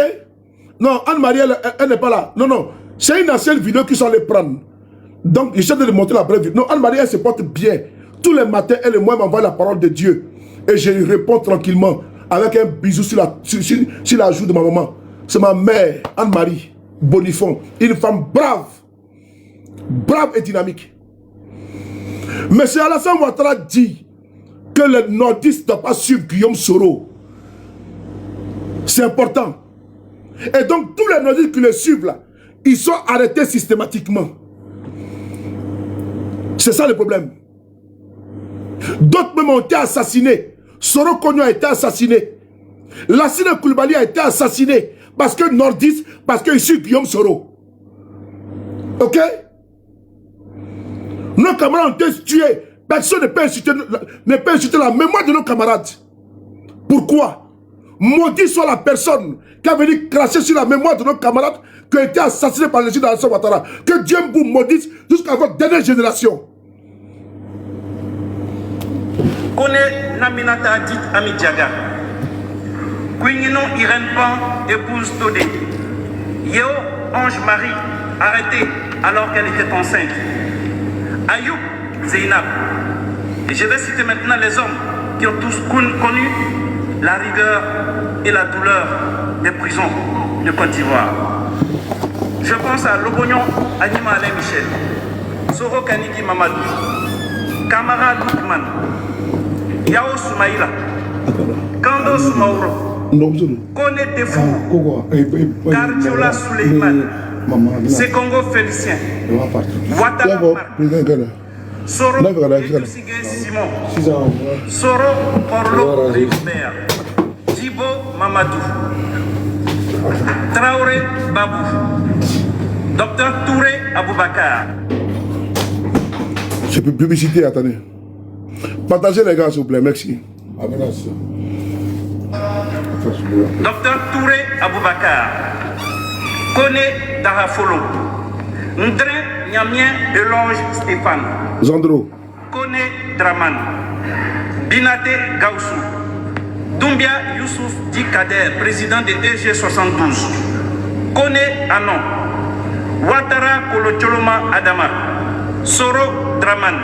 Non, Anne-Marie, elle n'est pas là. Non, non. C'est une ancienne vidéo qu'ils sont allés prendre. Donc, j'essaie de montrer la brève vidéo. Non, Anne-Marie, elle se porte bien. Tous les matins, elle et moi m'envoie la parole de Dieu. Et je lui réponds tranquillement avec un bisou sur la joue de ma maman. C'est ma mère, Anne-Marie Bonifon. Une femme brave. Brave et dynamique. Monsieur Alassane Ouattara dit que les nordistes ne doivent pas suivre Guillaume Soro. C'est important. Et donc, tous les nordistes qui le suivent là, ils sont arrêtés systématiquement. C'est ça le problème. D'autres même ont été assassinés. Soro Kogno a été assassiné. Lassine Koulibaly a été assassiné. Parce que Nordis, parce que je suis Guillaume Soro. Ok? Nos camarades ont été tués. Personne ne peut insulter la mémoire de nos camarades. Pourquoi? Maudit soit la personne qui a venu cracher sur la mémoire de nos camarades qui ont été assassinés par le régime d'Alassane Ouattara. Que Dieu vous maudisse jusqu'à votre dernière génération. Kone Naminata dit Amidiaga. Quinino Irène Pan, épouse Todé. Yeo Ange Marie, arrêtée alors qu'elle était enceinte. Ayoub Zeynab. Et je vais citer maintenant les hommes qui ont tous connu la rigueur et la douleur des prisons de Côte d'Ivoire. Je pense à Lobognon Anima Alain Michel, Soro Kaniki Mamadou, Kamara Lukman, Yao Soumaïla, Kando Soumaouro, Kone Tefou, Kardiola Suleiman, Sekongo Félicien, Ouattara Marc, Soro Etusigé Simon, Soro Orlo Ribert, Djibo Mamadou, Traoré Babou, Docteur Touré Aboubakar. C'est publicité, attendez. Partagez les gars, s'il vous plaît, merci. Docteur Touré Aboubakar, Kone Darafolo, Ndrin Niamien Elange Stéphane, Zandro, Kone Draman, Binate Gaussou, Doumbia Youssouf Di Kader, président de DG72, Kone Anon, Ouattara Kolocholoma Adama, Soro Draman,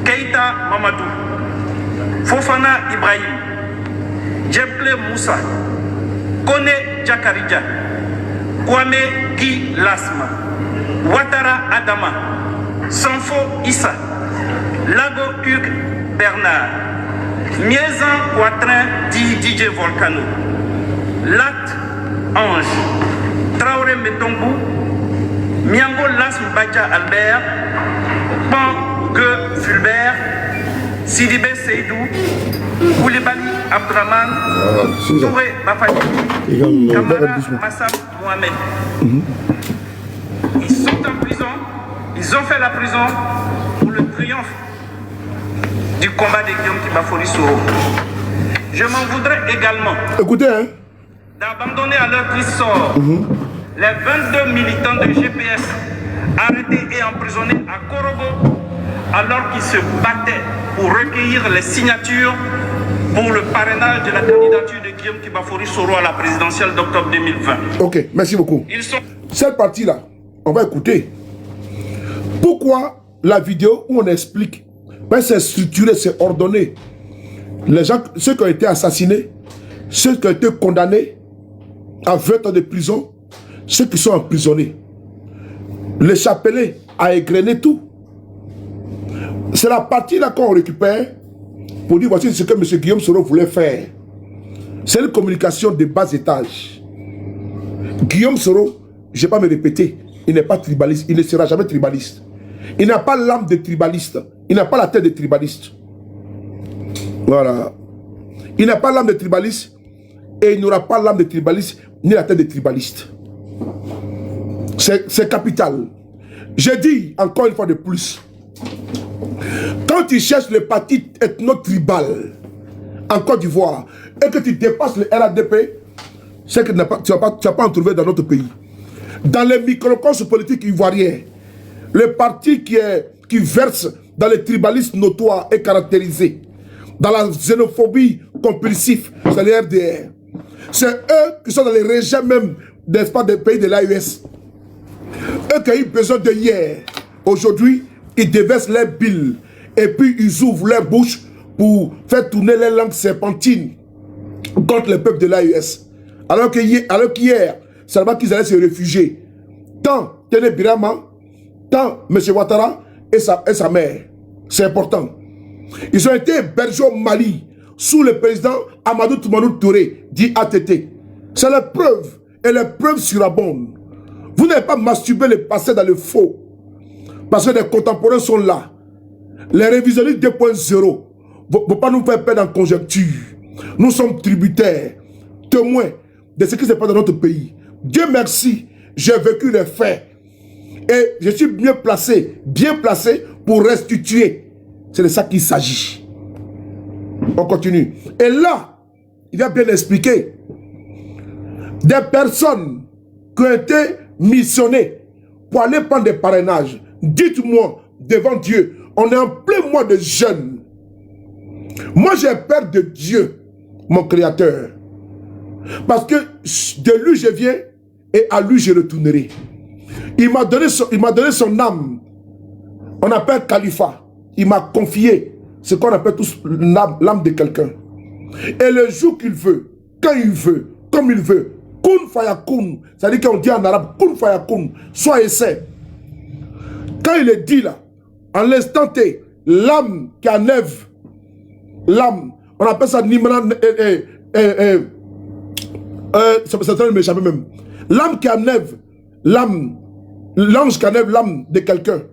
Keita Mamadou, Fofana Ibrahim, Djeple Moussa, Kone Djakaridja, Kwame Guy Lasma, Ouattara Adama, Sanfo Issa, Lago Hugues Bernard, Miezan Quatrin DJ Volcano, Lat Ange, Traoré Metombo, Miango Las Mbacha Albert, Pan Gue Fulbert, Sidibé Seydou, Koulibaly Abdraman, Touré Bafadi, Kamara Massam Mohamed. Ils sont en prison, ils ont fait la prison pour le triomphe du combat de Guillaume Kibafori Soro. Je m'en voudrais également d'abandonner à leur triste sort les 22 militants de GPS arrêtés et emprisonnés à Korogo alors qu'ils se battaient pour recueillir les signatures pour le parrainage de la candidature de Guillaume Kibafori Soro à la présidentielle d'octobre 2020. Ok, merci beaucoup. Cette partie-là, on va écouter. Pourquoi la vidéo où on explique, ben c'est structuré, c'est ordonné. Les gens, ceux qui ont été assassinés, ceux qui ont été condamnés à 20 ans de prison, ceux qui sont emprisonnés. Le chapelet a égrené tout. C'est la partie-là qu'on récupère pour dire voici ce que M. Guillaume Soro voulait faire. C'est une communication de bas étage. Guillaume Soro, je ne vais pas me répéter, il n'est pas tribaliste, il ne sera jamais tribaliste. Il n'a pas l'âme de tribaliste, il n'a pas la tête de tribaliste. Voilà. Il n'a pas l'âme de tribaliste et il n'aura pas l'âme de tribaliste ni la tête de tribaliste. C'est capital. Je dis encore une fois de plus, quand tu cherches le parti ethno-tribal en Côte d'Ivoire et que tu dépasses le RADP, c'est que tu ne vas pas en trouver dans notre pays. Dans les microcosmes politiques ivoiriens, le parti qui verse dans le tribalisme notoire et caractérisé, dans la xénophobie compulsive, c'est le RDR. C'est eux qui sont dans les régions même, n'est-ce pas, des pays de l'AES. Eux qui ont eu besoin de hier. Aujourd'hui, ils déversent leurs billes et puis ils ouvrent leur bouche pour faire tourner les langues serpentines contre le peuple de l'AES. Alors qu'hier, c'est là-bas qu'ils allaient se réfugier. Tant Téné Birama, tant M. Ouattara et sa mère. C'est important. Ils ont été hébergés au Mali sous le président Amadou Toumanou Touré, dit ATT. C'est la preuve, et les preuves surabondent. Vous n'avez pas masturbé le passé dans le faux. Parce que les contemporains sont là. Les révisionnistes 2.0 ne vont pas nous faire perdre en conjecture. Nous sommes tributaires, témoins de ce qui se passe dans notre pays. Dieu merci, j'ai vécu les faits. Et je suis bien placé pour restituer. C'est de ça qu'il s'agit. On continue. Et là, il a bien expliqué. Des personnes qui ont été missionnées pour aller prendre des parrainages. Dites-moi, devant Dieu, on est en plein mois de jeûne. Moi, j'ai peur de Dieu, mon Créateur. Parce que de lui, je viens et à lui, je retournerai. Il m'a donné son âme. On appelle Khalifa. Il m'a confié ce qu'on appelle tous l'âme de quelqu'un. Et le jour qu'il veut, quand il veut, comme il veut, kun fayakun, c'est-à-dire qu'on dit en arabe, kun fayakun, soit essaie. Quand il est dit là, en l'instant T, l'âme qui enlève, l'âme, on appelle ça Nimran, ça m'échappe même. L'âme qui enlève, l'ange qui enlève l'âme de quelqu'un.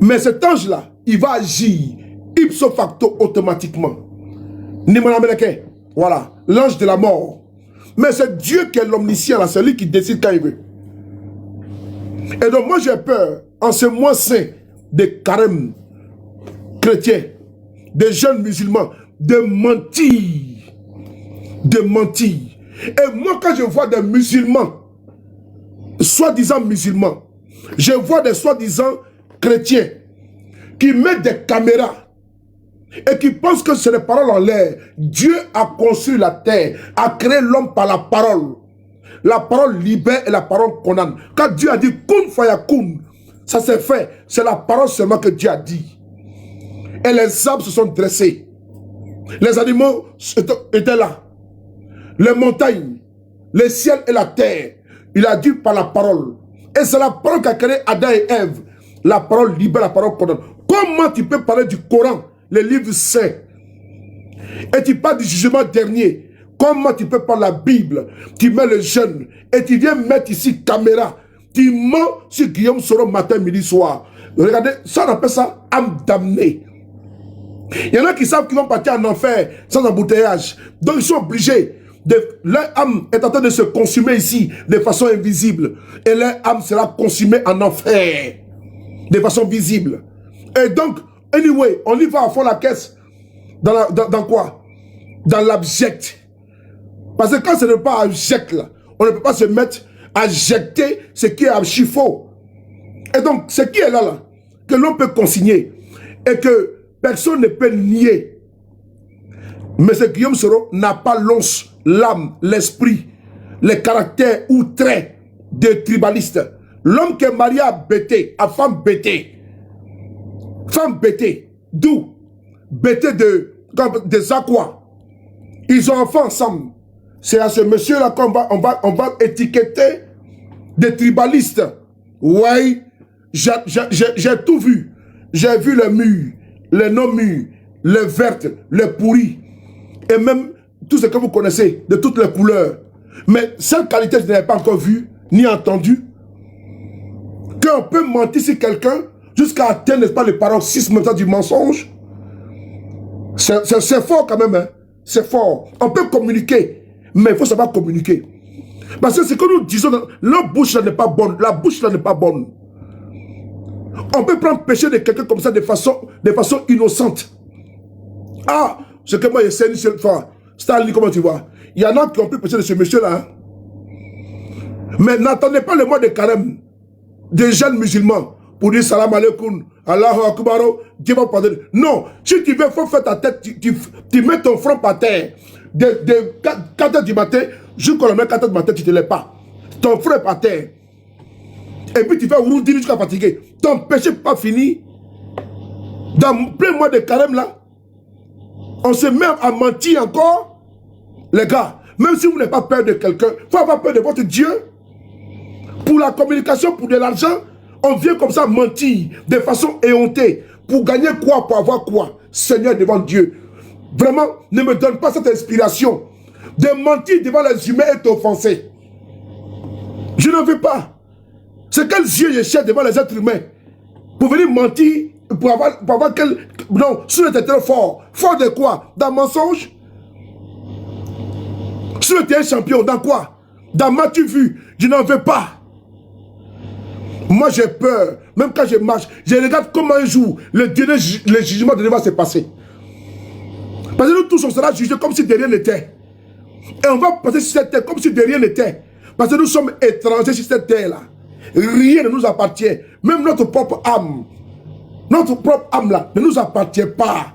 Mais cet ange-là, il va agir ipso facto automatiquement. Nimran Meleke, voilà, l'ange de la mort. Mais c'est Dieu qui est l'omniscient, c'est lui qui décide quand il veut. Et donc moi j'ai peur, en ce mois saint, des carêmes chrétiens, des jeunes musulmans, de mentir. De mentir. Et moi quand je vois des musulmans, soi-disant musulmans, je vois des soi-disant chrétiens, qui mettent des caméras, et qui pensent que c'est des paroles en l'air. Dieu a construit la terre, a créé l'homme par la parole. La parole libère et la parole condamne. Quand Dieu a dit kun fayakun, ça s'est fait. C'est la parole seulement que Dieu a dit. Et les arbres se sont dressés. Les animaux étaient là. Les montagnes, le ciel et la terre. Il a dit par la parole. Et c'est la parole qui a créé Adam et Ève. La parole libère, la parole condamne. Comment tu peux parler du Coran, le livre saint, et tu parles du jugement dernier? Comment tu peux parler la Bible? Tu mets le jeûne et tu viens mettre ici caméra. Tu mens sur Guillaume Soro matin, midi, soir. Regardez, ça on appelle ça âme damnée. Il y en a qui savent qu'ils vont partir en enfer sans embouteillage. Donc ils sont obligés. Leur âme est en train de se consumer ici de façon invisible. Et leur âme sera consumée en enfer de façon visible. Et donc, anyway, on y va à fond la caisse. Dans quoi? Dans l'abject. Parce que quand ce n'est pas abject là, on ne peut pas se mettre à jeter ce qui est archi faux. Et donc, ce qui est là, que l'on peut consigner et que personne ne peut nier. Mais ce Guillaume Soro n'a pas l'once, l'âme, l'esprit, les caractères ou traits de tribaliste. L'homme qui est marié à Bété, à femme Bété. Femme Bété. D'où? Bété des Aquas. Ils ont enfants ensemble. C'est à ce monsieur-là qu'on va étiqueter des tribalistes. Oui, j'ai tout vu. J'ai vu les murs, les non-murs, les vertes, les pourris. Et même tout ce que vous connaissez, de toutes les couleurs. Mais cette qualité, je n'avais pas encore vu, ni entendu. Qu'on peut mentir sur quelqu'un jusqu'à atteindre, n'est-ce pas, le paroxysme du mensonge. C'est fort quand même, hein. C'est fort. On peut communiquer. Mais il faut savoir communiquer. Parce que ce que nous disons, la bouche là n'est pas bonne. La bouche là n'est pas bonne. On peut prendre péché de quelqu'un comme ça de façon innocente. Ah, ce que moi j'essaie une seule fois. Stanley, comment tu vois? Il y en a qui ont pris péché de ce monsieur-là. Hein? Mais n'attendez pas le mois de carême des jeunes musulmans pour dire salam alaikum, Allahu Akbar, Dieu va pardonner. Non, si tu veux, il faut faire ta tête, tu mets ton front par terre. De 4 h du matin, jusqu'à la 4 h du matin, tu ne te lèves pas. Ton front est par terre. Et puis tu fais roudine jusqu'à fatiguer. Ton péché n'est pas fini. Dans plein mois de carême là, on se met à mentir encore. Les gars, même si vous n'avez pas peur de quelqu'un, il faut avoir peur de votre Dieu. Pour la communication, pour de l'argent, on vient comme ça mentir de façon éhontée. Pour gagner quoi? Pour avoir quoi? Seigneur, devant Dieu. Vraiment, ne me donne pas cette inspiration. De mentir devant les humains est offensé. Je n'en veux pas. C'est quels yeux je cherche devant les êtres humains pour venir mentir, pour avoir quel... Non, si était très fort. Fort de quoi? Dans mensonge? Si tu es un champion, dans quoi? Dans m'as-tu vu? Je n'en veux pas. Moi j'ai peur. Même quand je marche, je regarde comment un jour le jugement de Dieu va se passer. Parce que nous tous on sera jugés comme si de rien n'était. Et on va passer sur cette terre comme si de rien n'était. Parce que nous sommes étrangers sur cette terre-là. Rien ne nous appartient. Même notre propre âme. Notre propre âme là ne nous appartient pas.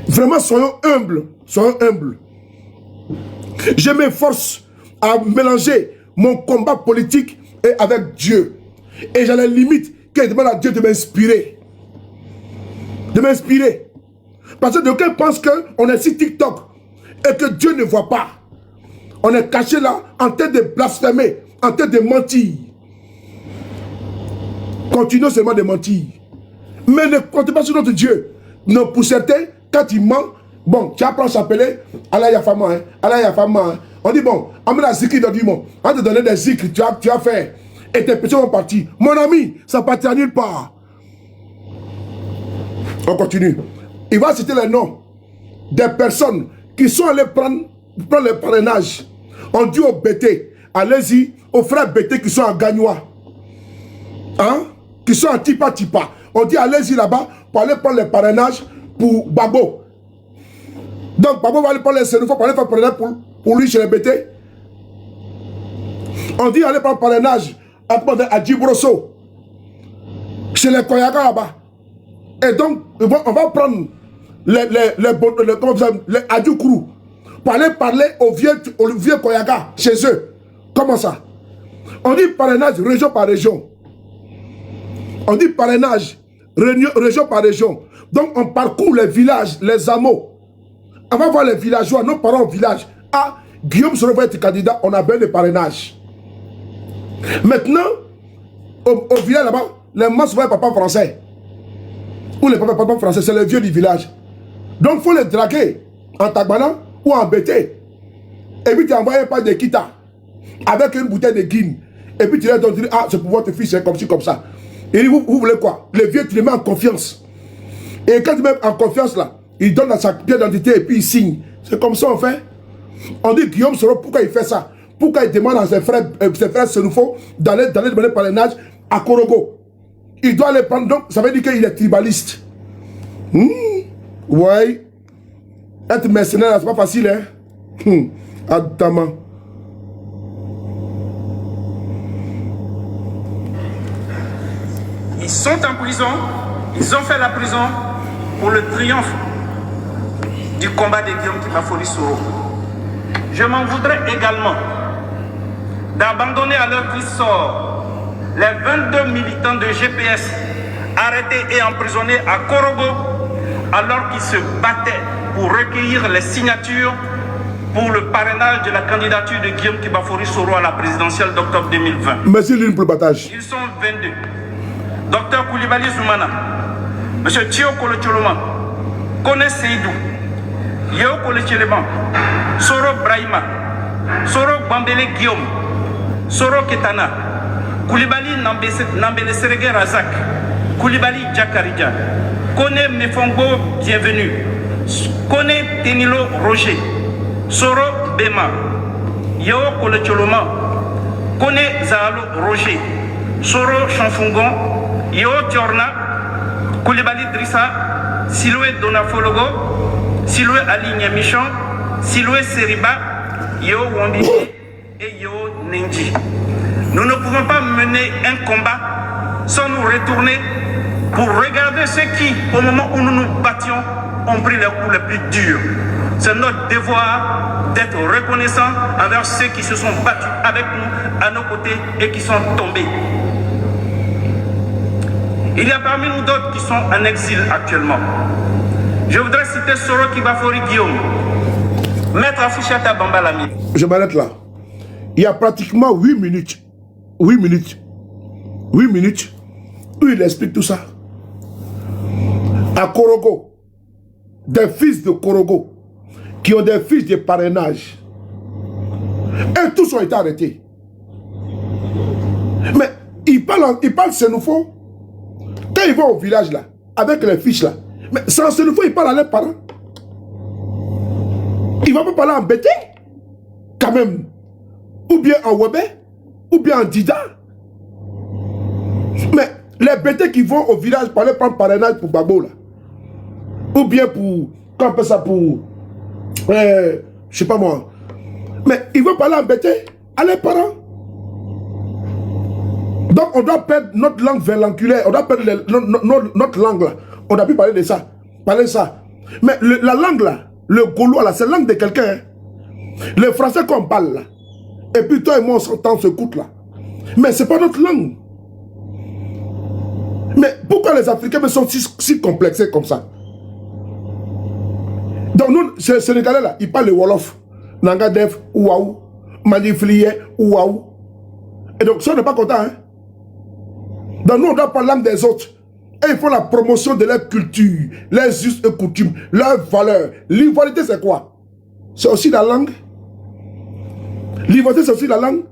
Vraiment soyons humbles. Soyons humbles. Je m'efforce à mélanger mon combat politique et avec Dieu. Et j'ai la limite que je demande à Dieu de m'inspirer. De m'inspirer. Parce que d'aucuns pensent qu'on est sur TikTok et que Dieu ne voit pas. On est caché là en train de blasphémer, en train de mentir. Continuez seulement de mentir. Mais ne comptez pas sur notre Dieu. Non, pour certains, quand il ment, bon, tu apprends à s'appeler Allah Yafama, hein, Allah Yafama. Hein. On dit bon, amène la zikri dans du monde. On te donner des zikri, tu as fait. Et tes péchés vont partir. Mon ami, ça ne partira nulle part. On continue. Il va citer les noms des personnes qui sont allées prendre le parrainage. On dit aux BT, allez-y, aux frères BT qui sont en Gagnois. Hein? Qui sont en Tipa. On dit allez-y là-bas pour aller prendre le parrainage pour Babo. Donc Babo va aller prendre les Sénoufos pour aller faire le parrainage pour lui chez les BT. On dit aller prendre le parrainage à Djibrosso, chez les Koyaga là-bas. Et donc, on va prendre les Adjoukourou pour aller parler aux vieux Koyaga chez eux. Comment ça? On dit parrainage région par région. On dit parrainage région par région. Donc, on parcourt les villages, les hameaux. On va voir les villageois, nos parents au village. Ah, Guillaume Soro va être candidat, on a besoin de parrainage. Maintenant, au village là-bas, les masses voient papa français. Ou les papa français, c'est les vieux du village. Donc, il faut les draguer en Tagbana ou en BT. Et puis, tu envoies un pas de Kita avec une bouteille de guine. Et puis, tu leur dis, ah, c'est pour votre fils, c'est comme ci, comme ça. Et vous voulez quoi? Les vieux, tu les mets en confiance. Et quand tu mets en confiance là, il donne sa pièce d'identité et puis il signe. C'est comme ça on fait. On dit Guillaume Soro, pourquoi il fait ça? Pourquoi il demande à ses frères Sénoufos d'aller demander parrainage à Korogo? Il doit les prendre, donc ça veut dire qu'il est tribaliste. Ouais. Être mercenaire, c'est pas facile, hein? Adama. Ils sont en prison, ils ont fait la prison pour le triomphe du combat de Guillaume Kibafori Soro. Je m'en voudrais également d'abandonner à leur triste sort les 22 militants de GPS arrêtés et emprisonnés à Korogo alors qu'ils se battaient pour recueillir les signatures pour le parrainage de la candidature de Guillaume Kibafori Soro à la présidentielle d'octobre 2020. Merci Lune pour le partage. Ils sont 22. Docteur Koulibaly Zoumana, M. Thio Kolocholoma, Kone Seydou, Yeo Kolocholema, Soro Brahima, Soro Bambele Guillaume, Soro Ketana, Koulibaly Nambele Serege Razak, Koulibaly Djakaridja, Kone Mefongo Bienvenue, Kone Tenilo Roger, Soro Bema, Yeo Kolocholoma, Kone Zahalo Roger, Soro Chanfungon, Yo Tiorna, Koulibaly Drissa, Siloué Donafologo, Siloué Ali Michon, Siloué Seriba, Yo Wambi et Yo Nenji. Nous ne pouvons pas mener un combat sans nous retourner pour regarder ceux qui, au moment où nous nous battions, ont pris les coups les plus durs. C'est notre devoir d'être reconnaissants envers ceux qui se sont battus avec nous, à nos côtés, et qui sont tombés. Il y a parmi nous d'autres qui sont en exil actuellement. Je voudrais citer Soro Kibafori Guillaume, Maître Afouchata Bambalami. Je m'arrête là. Il y a pratiquement 8 minutes. 8 minutes où il explique tout ça. À Korogo, des fils de Korogo qui ont des fiches de parrainage. Et tous ont été arrêtés. Mais il parle sénoufo. Quand ils vont au village là, avec les fiches là, mais sans sénoufo, ils parlent à leurs parents. Ils ne vont pas parler en bété, quand même. Ou bien en webé, ou bien en dida. Mais les bétés qui vont au village pour aller prendre parrainage pour Babo là, ou bien pour, comment on appelle ça, pour, je sais pas moi. Mais ils vont parler en bété à leurs parents. Donc on doit perdre notre langue vernanculaire, on doit perdre notre langue là. On a pu parler de ça, Mais la langue là, le gaulois là, c'est la langue de quelqu'un. Hein. Le français qu'on parle là. Et puis toi et moi on s'entend, on s'écoute là. Mais c'est pas notre langue. Mais pourquoi les Africains sont si complexés comme ça? Donc nous, ces Sénégalais là, ils parlent le Wolof, Nangadef, Ouaou, Maniflié, Ouaou. Et donc ça on n'est pas content. Hein? Donc nous on doit parler la langue des autres. Et ils font la promotion de leur culture, leurs us et coutumes, leurs valeurs. L'ivoirité c'est quoi? C'est aussi la langue. L'ivoirité c'est aussi la langue.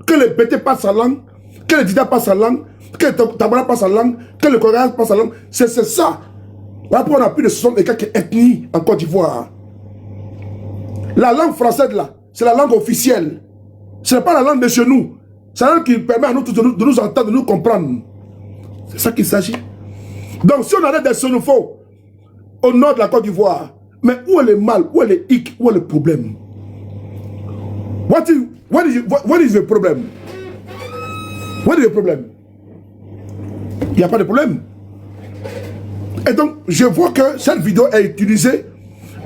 Que le BT passe sa langue, que le Dida passe sa langue, que le Tabara passe sa langue, que le Coréen passe sa langue. C'est ça. Là, on a plus de 60 et quelques ethnies en Côte d'Ivoire. La langue française là, c'est la langue officielle. Ce n'est pas la langue de chez nous. C'est la langue qui permet à nous tous de nous entendre, de nous comprendre. C'est ça qu'il s'agit. Donc si on arrête des xénophobes au nord de la Côte d'Ivoire, mais où est le mal, où est le hic, où est le problème? What is the problem? What is the problem? Il n'y a pas de problème. Et donc, je vois que cette vidéo est utilisée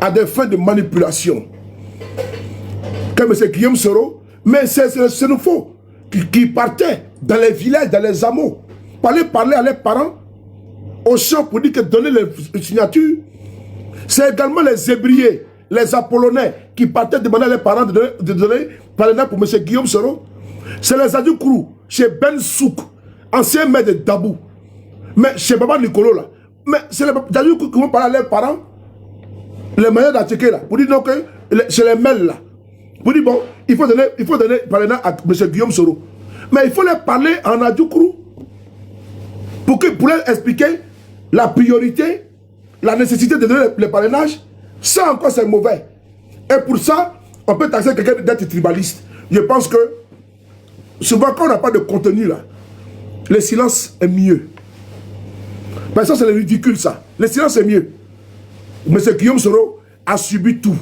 à des fins de manipulation. Comme M. Guillaume Soro, mais c'est le xénophobe qui partait dans les villages, dans les hameaux, pour aller parler à leurs parents, au champ pour dire que donner les signatures. C'est également les Zébriers, les Apollonais qui partaient demander à leurs parents de donner parrainage pour M. Guillaume Soro. C'est les Adoukourou, chez Ben Souk, ancien maire de Dabou. Mais chez Baba Nicolo là. Mais c'est les Adoukourou qui vont parler à leurs parents, les manières d'attaquer là, pour dire donc que c'est les mails là. Pour dire bon, il faut donner parrainage à M. Guillaume Soro. Mais il faut leur parler en Adoukourou. Pour leur expliquer la priorité, la nécessité de donner le parrainage, ça encore c'est mauvais. Et pour ça, on peut taxer quelqu'un d'être tribaliste. Je pense que souvent quand on n'a pas de contenu là, le silence est mieux. Mais ça c'est le ridicule ça. Le silence est mieux. M. Guillaume Soro a subi tout.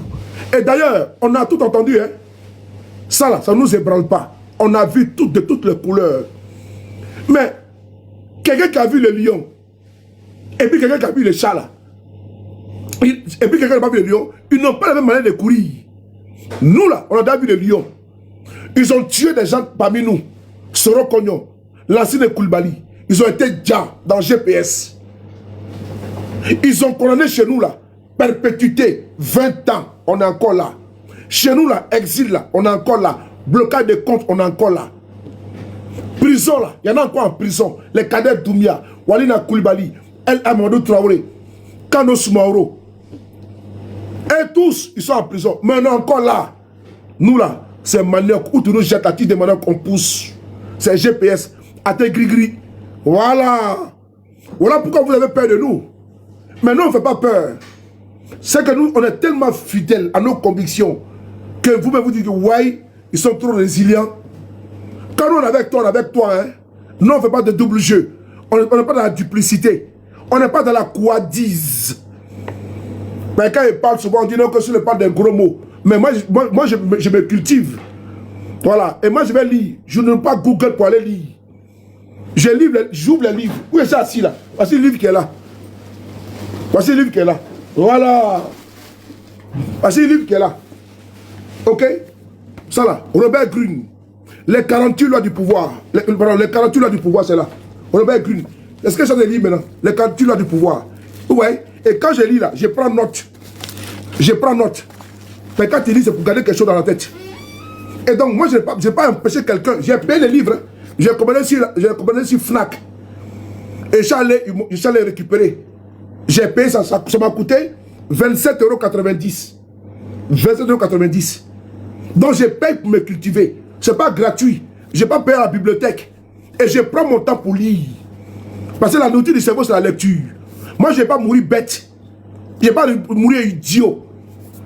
Et d'ailleurs, on a tout entendu. Hein? Ça là, ça ne nous ébranle pas. On a vu tout de toutes les couleurs. Mais quelqu'un qui a vu le lion, et puis quelqu'un qui a vu le chat là, et puis quelqu'un qui n'a pas vu le lion, ils n'ont pas la même manière de courir. Nous là, on a déjà vu le lion. Ils ont tué des gens parmi nous. Soro Kognon, l'ancien Koulibaly. Ils ont été déjà dans GPS. Ils ont condamné chez nous là, perpétuité, 20 ans, on est encore là. Chez nous là, exil là, on est encore là. Blocage de comptes, on est encore là. Prison là, il y en a encore en prison. Les cadets Doumia, Walina Koulibaly, El Amadou Traoré, Kano Soumaoro. Et tous, ils sont en prison. Mais on est encore là. Nous là, c'est manioc. Où tu nous jettes à titre de manioc qu'on pousse. C'est GPS. À tes gris-gris. Voilà. Voilà pourquoi vous avez peur de nous. Mais nous, on ne fait pas peur. C'est que nous, on est tellement fidèles à nos convictions que vous-même vous dites que ouais, ils sont trop résilients. Quand nous on est avec toi, hein. Nous on ne fait pas de double jeu. On n'est pas dans la duplicité. On n'est pas dans la couadise. Mais quand ils parlent souvent, on dit non que je ne parle des gros mots. Mais moi je me cultive. Voilà. Et moi je vais lire. Je ne veux pas Google pour aller lire. J'ouvre les livres. Où est ça assis là? Voici le livre qui est là. Voici le livre qui est là. Voilà. Voici le livre qui est là. Ok? Ça là. Robert Greene. Les 48 lois du pouvoir. Les 48 lois du pouvoir, c'est là. Robert Greene. Est-ce que ça se lit maintenant? Les 48 lois du pouvoir. Ouais. Et quand je lis là, je prends note. Je prends note. Mais quand tu lis, c'est pour garder quelque chose dans la tête. Et donc, moi, je n'ai pas empêché quelqu'un. J'ai payé les livres. J'ai commandé sur Fnac. Et j'allais récupérer. J'ai payé ça. Ça m'a coûté 27,90 €. 27,90 €. Donc, je paye pour me cultiver. Ce n'est pas gratuit. Je n'ai pas payé à la bibliothèque. Et je prends mon temps pour lire. Parce que la nourriture du cerveau, c'est la lecture. Moi, je ne vais pas mourir bête. Je ne vais pas mourir idiot.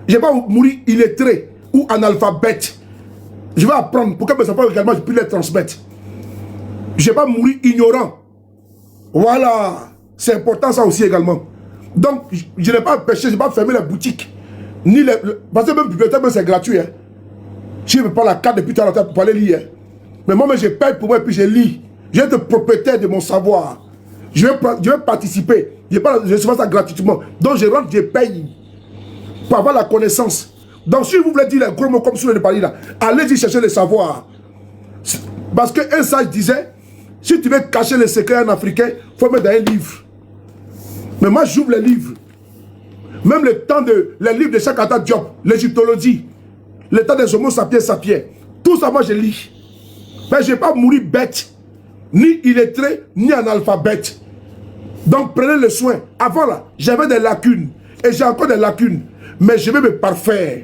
Je ne vais pas mourir illettré ou analphabète. Je vais apprendre pour que mes enfants également je puisse les transmettre. Je ne vais pas mourir ignorant. Voilà. C'est important ça aussi également. Donc, je n'ai pas péché, je n'ai pas fermé les boutiques. Ni les, parce que même bibliothèque, c'est gratuit. Hein. Je ne veux pas la carte depuis tout à l'heure pour aller lire. Hein. Mais moi, je paye pour moi et puis je lis. Je vais être propriétaire de mon savoir. Je vais participer. Je reçois ça gratuitement. Donc, je rentre, je paye pour avoir la connaissance. Donc, si vous voulez dire les gros mots comme sur le Paris là, allez-y chercher le savoir. Parce qu'un sage disait, si tu veux cacher les secrets en Africain, il faut mettre dans un livre. Mais moi, j'ouvre les livres. Même le temps les livres de Cheikh Diop, l'égyptologie, le temps des Homo sapiens sapiens, tout ça, moi, je lis. Mais je ne vais pas mourir bête, ni illettré, ni analphabète. Donc, prenez le soin. Avant, là, j'avais des lacunes. Et j'ai encore des lacunes. Mais je vais me parfaire.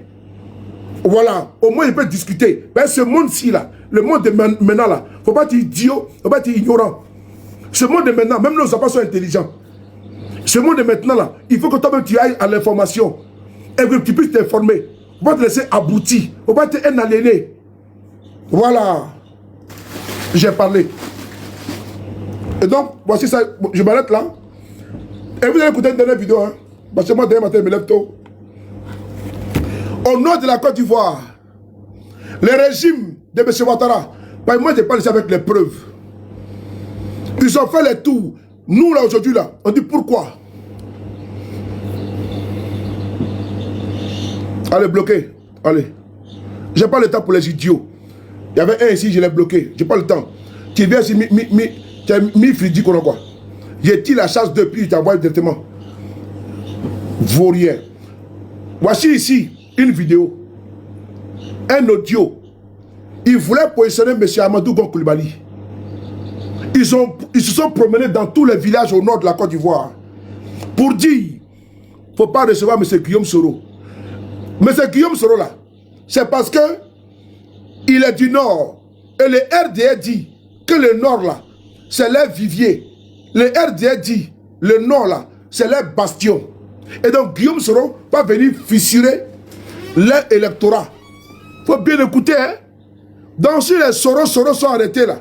Voilà. Au moins, il peut discuter. Mais ce monde-ci, là, le monde de maintenant, là, il ne faut pas être idiot, il ne faut pas être ignorant. Ce monde de maintenant, même nos enfants sont intelligents. Ce monde de maintenant, là, il faut que toi-même tu ailles à l'information. Et que tu puisses t'informer. Il ne faut pas te laisser aboutir. Il ne faut pas être un aliéné. Voilà. J'ai parlé. Et donc, voici ça. Je m'arrête là. Et vous allez écouter une dernière vidéo. Hein, parce que moi, demain matin, je me lève tôt. Au nord de la Côte d'Ivoire, le régime de M. Ouattara, moi, je parle ici avec les preuves. Ils ont fait les tours. Nous, là, aujourd'hui, là, on dit pourquoi. Allez, bloquez. Allez. Je n'ai pas le temps pour les idiots. Il y avait un ici, je l'ai bloqué. Je n'ai pas le temps. Tu viens ici, tu as mis Fridi qu'on a quoi. J'ai tiré la chasse depuis, tu t'envoies directement. Vaurien. Voici ici une vidéo. Un audio. Ils voulaient positionner M. Amadou Gon Coulibaly. Ils se sont promenés dans tous les villages au nord de la Côte d'Ivoire pour dire il ne faut pas recevoir M. Guillaume Soro. M. Guillaume Soro là, c'est parce que il est du nord. Et le RDA dit que le nord là, c'est leur vivier. Le RDA dit le nord là, c'est leur bastion. Et donc Guillaume Soro va venir fissurer leur électorat. Il faut bien écouter. Hein? Donc si les Soro sont arrêtés là,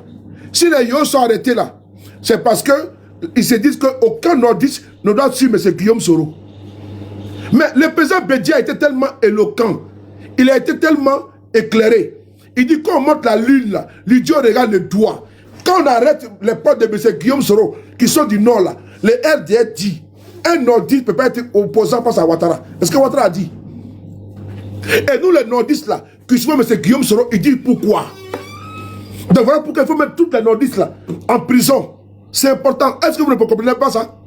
si les Yo sont arrêtés là, c'est parce qu'ils se disent qu'aucun nordiste ne doit suivre M. Guillaume Soro. Mais le président Bédia a été tellement éloquent, il a été tellement éclairé. Il dit qu'on monte la lune là, l'idiot regarde le doigt. Quand on arrête les potes de M. Guillaume Soro, qui sont du nord là, le RDA dit, un nordiste ne peut pas être opposant face à Ouattara. Est-ce que Ouattara a dit? Et nous les nordistes là, qui suivent M. Guillaume Soro, ils disent pourquoi? Donc voilà pourquoi il faut mettre toutes les nordistes là en prison. C'est important. Est-ce que vous ne comprenez pas ça?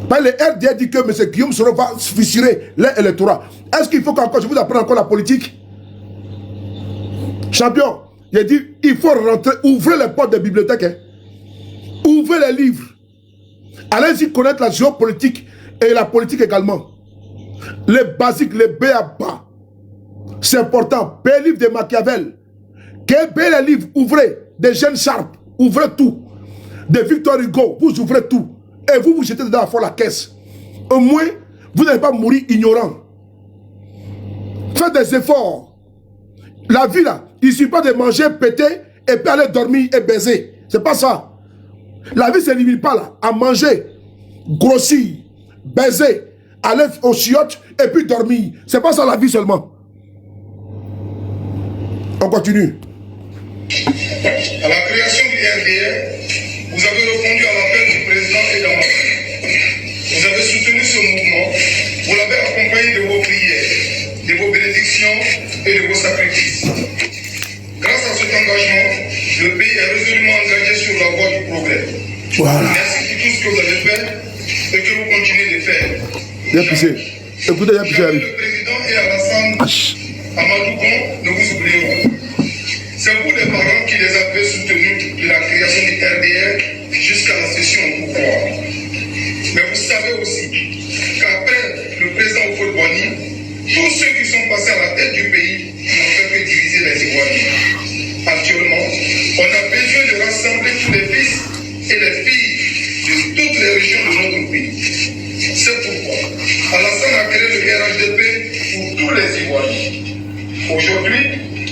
Parce que le RDA dit que M. Guillaume Soro va fissurer l'électorat. Est-ce qu'il faut qu'encore je vous apprenne encore la politique? Champion, il a dit il faut rentrer, ouvrez les portes des bibliothèques. Hein. Ouvrez les livres. Allez-y connaître la géopolitique et la politique également. Les basiques, les B.A.B.A. C'est important. B livre de Machiavel. Les livres, ouvrez des jeunes Sharp, ouvrez tout. Des Victor Hugo, vous ouvrez tout. Et vous jetez dedans à fond la caisse. Au moins, vous n'allez pas mourir ignorant. Faites des efforts. La vie là, il ne suffit pas de manger, péter, et puis aller dormir et baiser. C'est pas ça. La vie ne se limite pas là, à manger, grossir, baiser, aller au chiottes, et puis dormir. C'est pas ça la vie seulement. On continue. À la création du RDR, vous avez répondu à l'appel du président et d'ambassadeur. Vous avez soutenu ce mouvement, vous l'avez accompagné de vos prières, de vos bénédictions et de vos sacrifices. Grâce à cet engagement, le pays est résolument engagé sur la voie du progrès. Voilà. Merci pour tout ce que vous avez fait et que vous continuez de faire. Écoutez, le président et Alassane Amadou Gon ne vous oublieront. C'est vous les parents qui les avez soutenus de la création du RDR jusqu'à la session au pouvoir. Mais vous savez aussi qu'après le président Houphouët-Boigny, tous ceux qui sont passés à la tête du pays n'ont fait que diviser les Ivoiriens. Actuellement, On a besoin de rassembler tous les fils et les filles de toutes les régions de notre pays. C'est pourquoi Alassane a créé le RHDP pour tous les Ivoiriens. Aujourd'hui,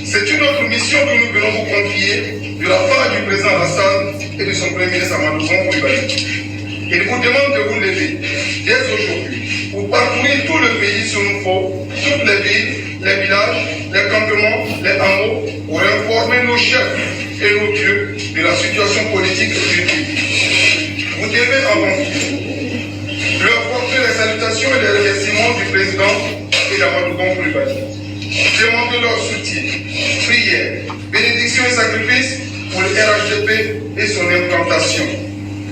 c'est une autre mission que nous venons vous confier de la part du président Alassane et de son premier ministre Amadou Coulibaly. Il vous demande de vous lever dès aujourd'hui pour parcourir tout le pays sur nous faut, toutes les villes, les villages, les campements, les hameaux, pour informer nos chefs et nos dieux de la situation politique du pays. Vous devez avant tout leur porter les salutations et les remerciements du président et d'Amadou Coulibaly. Demandez leur soutien, prière, bénédiction et sacrifice pour le RHDP et son implantation.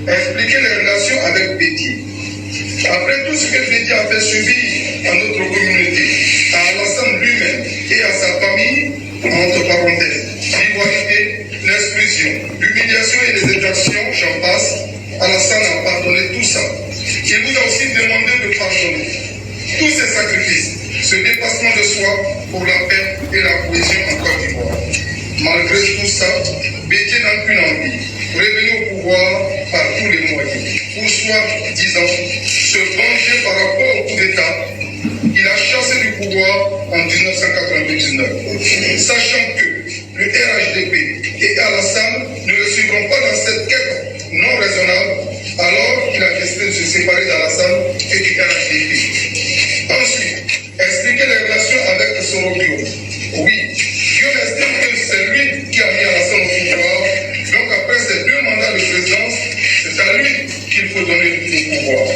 Expliquez les relations avec Bédié. Après tout ce que Bédié a fait subir à notre communauté, à Alassane lui-même et à sa famille, entre parenthèses, l'ivoirité, l'exclusion, l'humiliation et les exactions, j'en passe, Alassane a pardonné tout ça. Il vous a aussi demandé de pardonner tous ces sacrifices, ce dépassement de soi pour la paix et la cohésion en Côte d'Ivoire. Malgré tout ça, Bédié n'a qu'une envie, revenir au pouvoir par tous les moyens, pour soi-disant se venger par rapport au coup d'État qu'il a chassé du pouvoir en 1999. Sachant que le RHDP et Alassane ne le suivront pas dans cette quête non raisonnable, alors qu'il a décidé de se séparer d'Alassane et du RHDP. Ensuite, expliquer les relations avec Soro Guillaume. Oui, Guillaume estime que c'est lui qui a mis Alassane au pouvoir. Donc après ces 2 mandats de présidence, c'est à lui qu'il faut donner le pouvoir.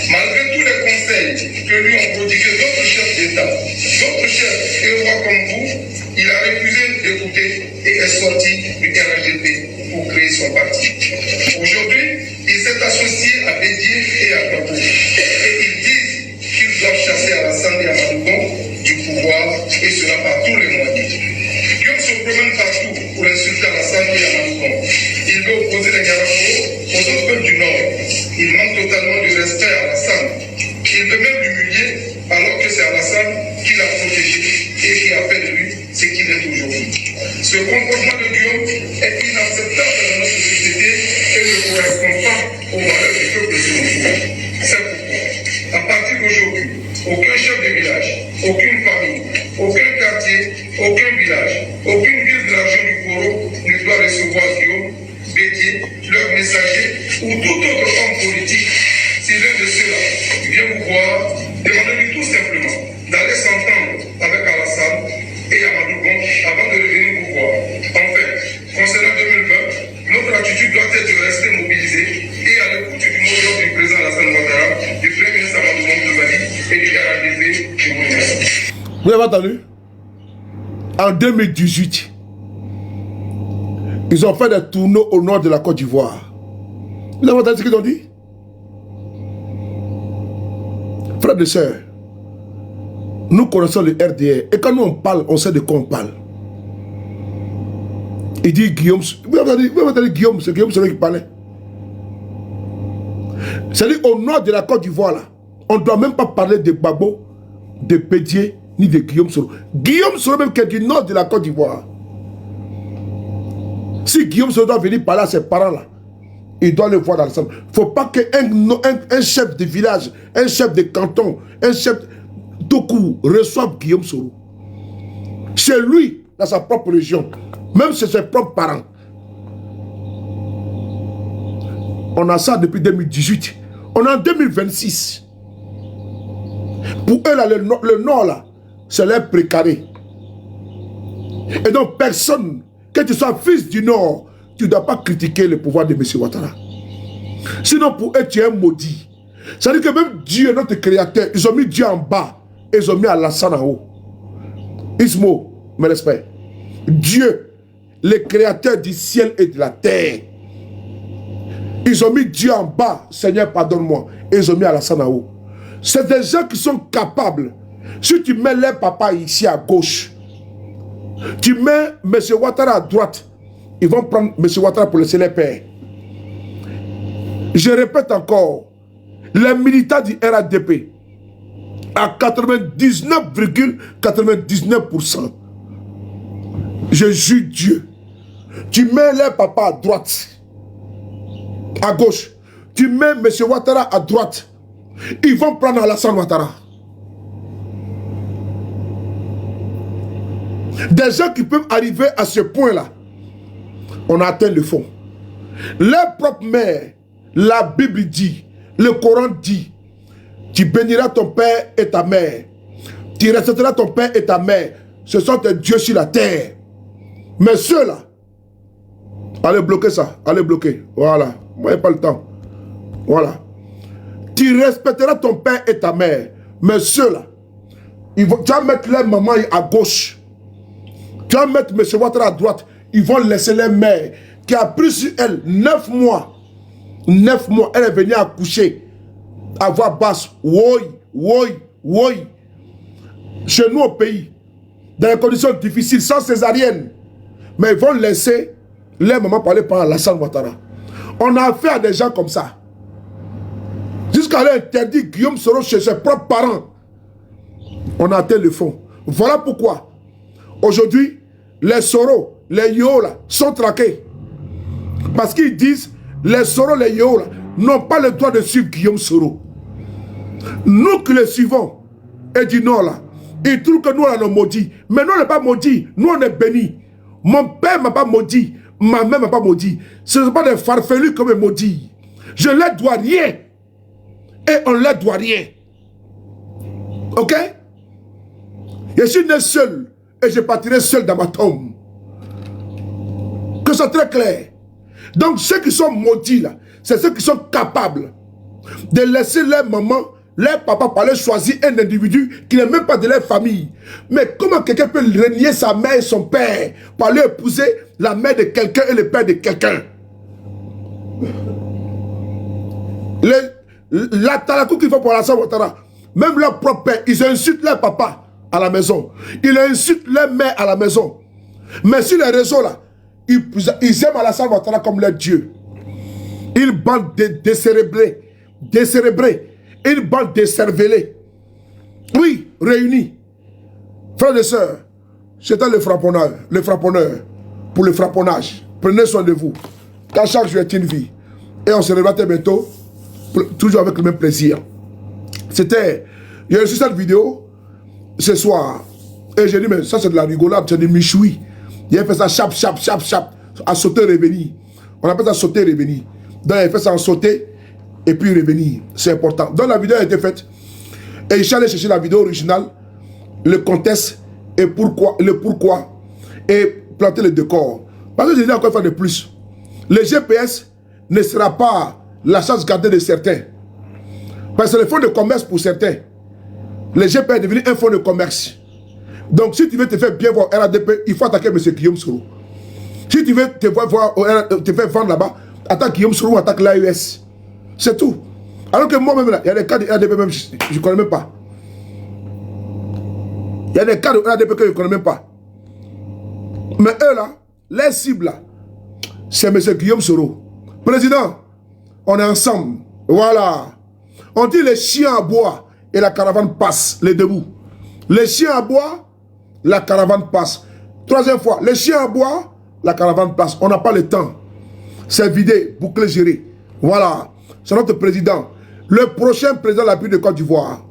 Malgré tous les conseils que lui ont prodigués d'autres chefs d'État, d'autres chefs et rois comme vous, il a refusé d'écouter et est sorti du RHDP pour créer son parti. Aujourd'hui, il s'est associé à Bédié et à Gbagbo. Et ils disent qu'ils doivent chasser Alassane et Amadou du pouvoir, et cela par tous les moyens. Guillaume se promène partout pour insulter Alassane et Amadou. Il veut opposer les Garafos aux autres peuples du Nord. Il manque totalement de respect à Alassane. Il veut même l'humilier alors que c'est Alassane qui l'a protégé et qui a fait de lui ce qu'il est aujourd'hui. Ce comportement de Guillaume est inacceptable dans notre société et ne correspond pas aux valeurs du peuple de Sénégal. C'est pourquoi, à partir d'aujourd'hui, aucun chef de village, aucune famille, aucun quartier, aucun village, aucune ville de la région du Koro ne doit recevoir Guillaume, Bédié, leur messager ou tout autre homme politique. Si l'un de ceux-là vient vous voir, demandez-lui tout simplement d'aller s'entendre avec Alassane et Amadou avant de revenir vous voir. En fait, concernant 2020, notre attitude doit être de rester mobilisée et à l'écoute du mot d'ordre du président Alassane Ouattara, du premier ministre Amadou Coulibaly et du RHDP du Mouniassa. Vous avez entendu? En 2018, ils ont fait des tournées au nord de la Côte d'Ivoire. Vous avez entendu ce qu'ils ont dit? Frères et sœurs, nous connaissons le RDR. Et quand nous on parle, on sait de quoi on parle. Il dit Guillaume. Vous avez entendu Guillaume, c'est Guillaume celui qui parlait. C'est-à-dire au nord de la Côte d'Ivoire, là, on ne doit même pas parler de Gbagbo, de Bédié, ni de Guillaume Soro. Guillaume Soro même qui est du nord de la Côte d'Ivoire. Si Guillaume Soro doit venir parler à ses parents là, il doit le voir dans l'ensemble. Il ne faut pas qu'un chef de village, un chef de canton, un chef d'Oku reçoive Guillaume Soro. Chez lui, dans sa propre région, même chez ses propres parents. On a ça depuis 2018. On est en 2026. Pour eux, là, le nord, là, c'est leur précaré. Et donc, personne, que tu sois fils du nord, tu ne dois pas critiquer le pouvoir de M. Ouattara. Sinon, pour eux, tu es un maudit. C'est-à-dire que même Dieu, notre créateur, ils ont mis Dieu en bas et ils ont mis Alassane en haut. Ismo, mes respects. Dieu, le créateur du ciel et de la terre. Ils ont mis Dieu en bas, Seigneur, pardonne-moi. Et ils ont mis Alassane en haut. C'est des gens qui sont capables. Si tu mets leur papa ici à gauche, tu mets M. Ouattara à droite, ils vont prendre M. Ouattara pour laisser les pères. Je répète encore, les militants du RHDP, à 99,99%, je jure Dieu, Tu mets les papas à droite, à gauche. Tu mets M. Ouattara à droite. Ils vont prendre Alassane Ouattara. Des gens qui peuvent arriver à ce point-là, on a atteint le fond. Leur propre mère, la Bible dit, le Coran dit, tu béniras ton père et ta mère. Tu respecteras ton père et ta mère. Ce sont tes dieux sur la terre. Mais ceux-là, allez bloquer ça, allez bloquer. Voilà, moi, il n'y a pas le temps. Voilà. Tu respecteras ton père et ta mère. Mais ceux-là, tu vas mettre leur maman à gauche. Tu vas mettre M. Ouattara à droite. Ils vont laisser leur mère, qui a pris sur elle 9 mois. 9 mois, elle est venue accoucher. À voix basse. Oui, oui, oui. Chez nous au pays, dans des conditions difficiles, sans césarienne. Mais ils vont laisser leur maman parler par Alassane Ouattara. On a affaire à des gens comme ça. Jusqu'à aller interdire Guillaume Soro chez ses propres parents. On a atteint le fond. Voilà pourquoi, aujourd'hui, les Soro, les Yola sont traqués. Parce qu'ils disent, les Soro, les Yola n'ont pas le droit de suivre Guillaume Soro. Nous qui les suivons, et du Nord là, ils trouvent que nous on est maudits. Mais nous on n'est pas maudits, nous on est bénis. Mon père ne m'a pas maudit, ma mère ne m'a pas maudit. Ce ne sont pas des farfelus comme maudits. Je ne leur dois rien. Et on ne leur doit rien. Ok? Je suis né seul et je partirai seul dans ma tombe. Que c'est très clair. Donc ceux qui sont maudits là, c'est ceux qui sont capables de laisser leur maman, leur papa parler, choisir un individu qui n'est même pas de leur famille. Mais comment quelqu'un peut renier sa mère et son père pour aller épouser la mère de quelqu'un et le père de quelqu'un? La talakou qu'ils font pour Alassane Ouattara, même leur propre père, ils insultent leur papa à la maison. Ils insultent leur mère à la maison. Mais sur les réseaux là, ils aiment Alassane Ouattara comme leur Dieu. Une bande décérébrés. Une bande décervelés. Oui, réunis. Frères et sœurs, c'était le frapponneur pour le frapponnage. Prenez soin de vous. Car chaque jour est une vie. Et on se revoit bientôt, toujours avec le même plaisir. C'était, j'ai reçu cette vidéo ce soir. Et j'ai dit, mais ça c'est de la rigolade, c'est des michoui. Il a fait ça chap, à sauter, revenir. On appelle ça sauter, revenir. Donc il a fait ça en sauter et puis revenir. C'est important. Donc la vidéo a été faite. Et il allé chercher la vidéo originale, le contexte et le pourquoi. Et planter le décor. Parce que je dis encore une fois de plus. Le GPS ne sera pas la chasse gardée de certains. Parce que c'est le fonds de commerce pour certains. Le GPS est devenu un fonds de commerce. Donc si tu veux te faire bien voir RADP, il faut attaquer M. Guillaume Soro. Si tu veux te faire vendre là-bas, attaque Guillaume Soro ou attaque l'AES. C'est tout. Alors que moi-même, il y a des cas de RADP même, je ne connais même pas. Il y a des cas de RADP que je ne connais même pas. Mais eux là, les cibles là, c'est M. Guillaume Soro. Président, on est ensemble. Voilà. On dit les chiens à bois et la caravane passe, les debout. Les chiens à bois, la caravane passe. Troisième fois, les chiens à bois, la caravane passe. On n'a pas le temps. C'est vidé, bouclé, géré. Voilà. C'est notre président. Le prochain président de la République de Côte d'Ivoire.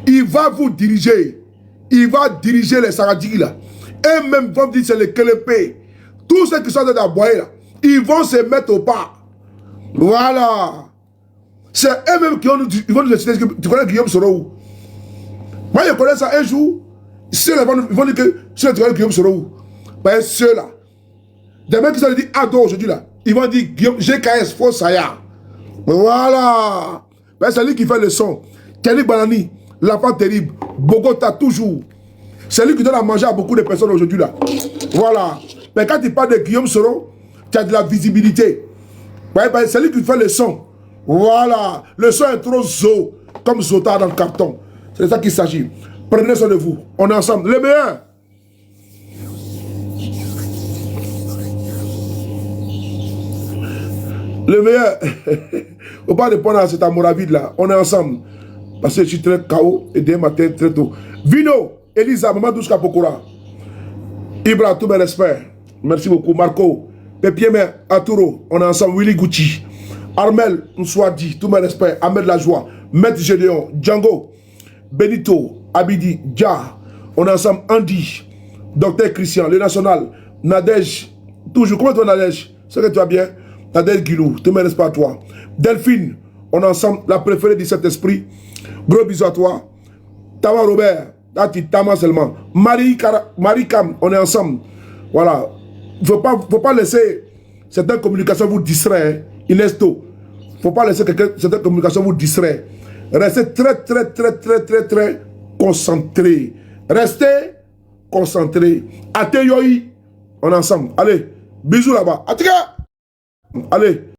Il va vous diriger. Il va diriger les Saradis là. Et même vont dire c'est les Kelépé. Tous ceux qui sont dans la boîte là, ils vont se mettre au pas. Voilà. C'est eux-mêmes qui vont nous décider. Tu connais Guillaume Soro? Moi je connais ça un jour. Ceux-là ils vont dire que tu connais Guillaume Soro. Ben ceux-là. Des mecs qui sont dit Ado aujourd'hui là. Ils vont dire Guillaume GKS Faux Saya. Voilà. Ben, c'est lui qui fait le son. Kelly Banani, l'enfant terrible. Bogota toujours. C'est lui qui donne à manger à beaucoup de personnes aujourd'hui là. Voilà. Mais quand tu parles de Guillaume Soro, tu as de la visibilité. Ben, c'est lui qui fait le son. Voilà. Le son est trop zo, comme Zota dans le carton. C'est de ça qu'il s'agit. Prenez soin de vous. On est ensemble. Les meilleurs. Le meilleur. Faut pas répondre à cet amour à vide là. On est ensemble. Parce que je suis très KO et dès matin très tôt. Vino, Elisa, Maman Douska Pokora. Ibra, tous mes respects. Merci beaucoup. Marco, Pépiermer, Arturo, on est ensemble. Willy Gucci, Armel Nswadi, tous mes respects. Ahmed Lajoie, Maître Gédéon, Django, Benito, Abidi, Dia, on est ensemble. Andy, Docteur Christian, le National, Nadège, toujours. Comment tu vas, Nadège? C'est que tu vas bien? Nadège Guilou, tous mes respects à toi. Delphine, on est ensemble. La préférée du Saint-Esprit. Gros bisous à toi. Tawa Robert, Tama seulement. Marie Cam, on est ensemble. Voilà. Il ne faut pas laisser certaines communications vous distraire. Inesto. Il ne faut pas laisser certaines communications vous distraire. Restez très concentrés. Restez concentrés. Ateyoyi, on est ensemble. Allez, bisous là-bas. Allez.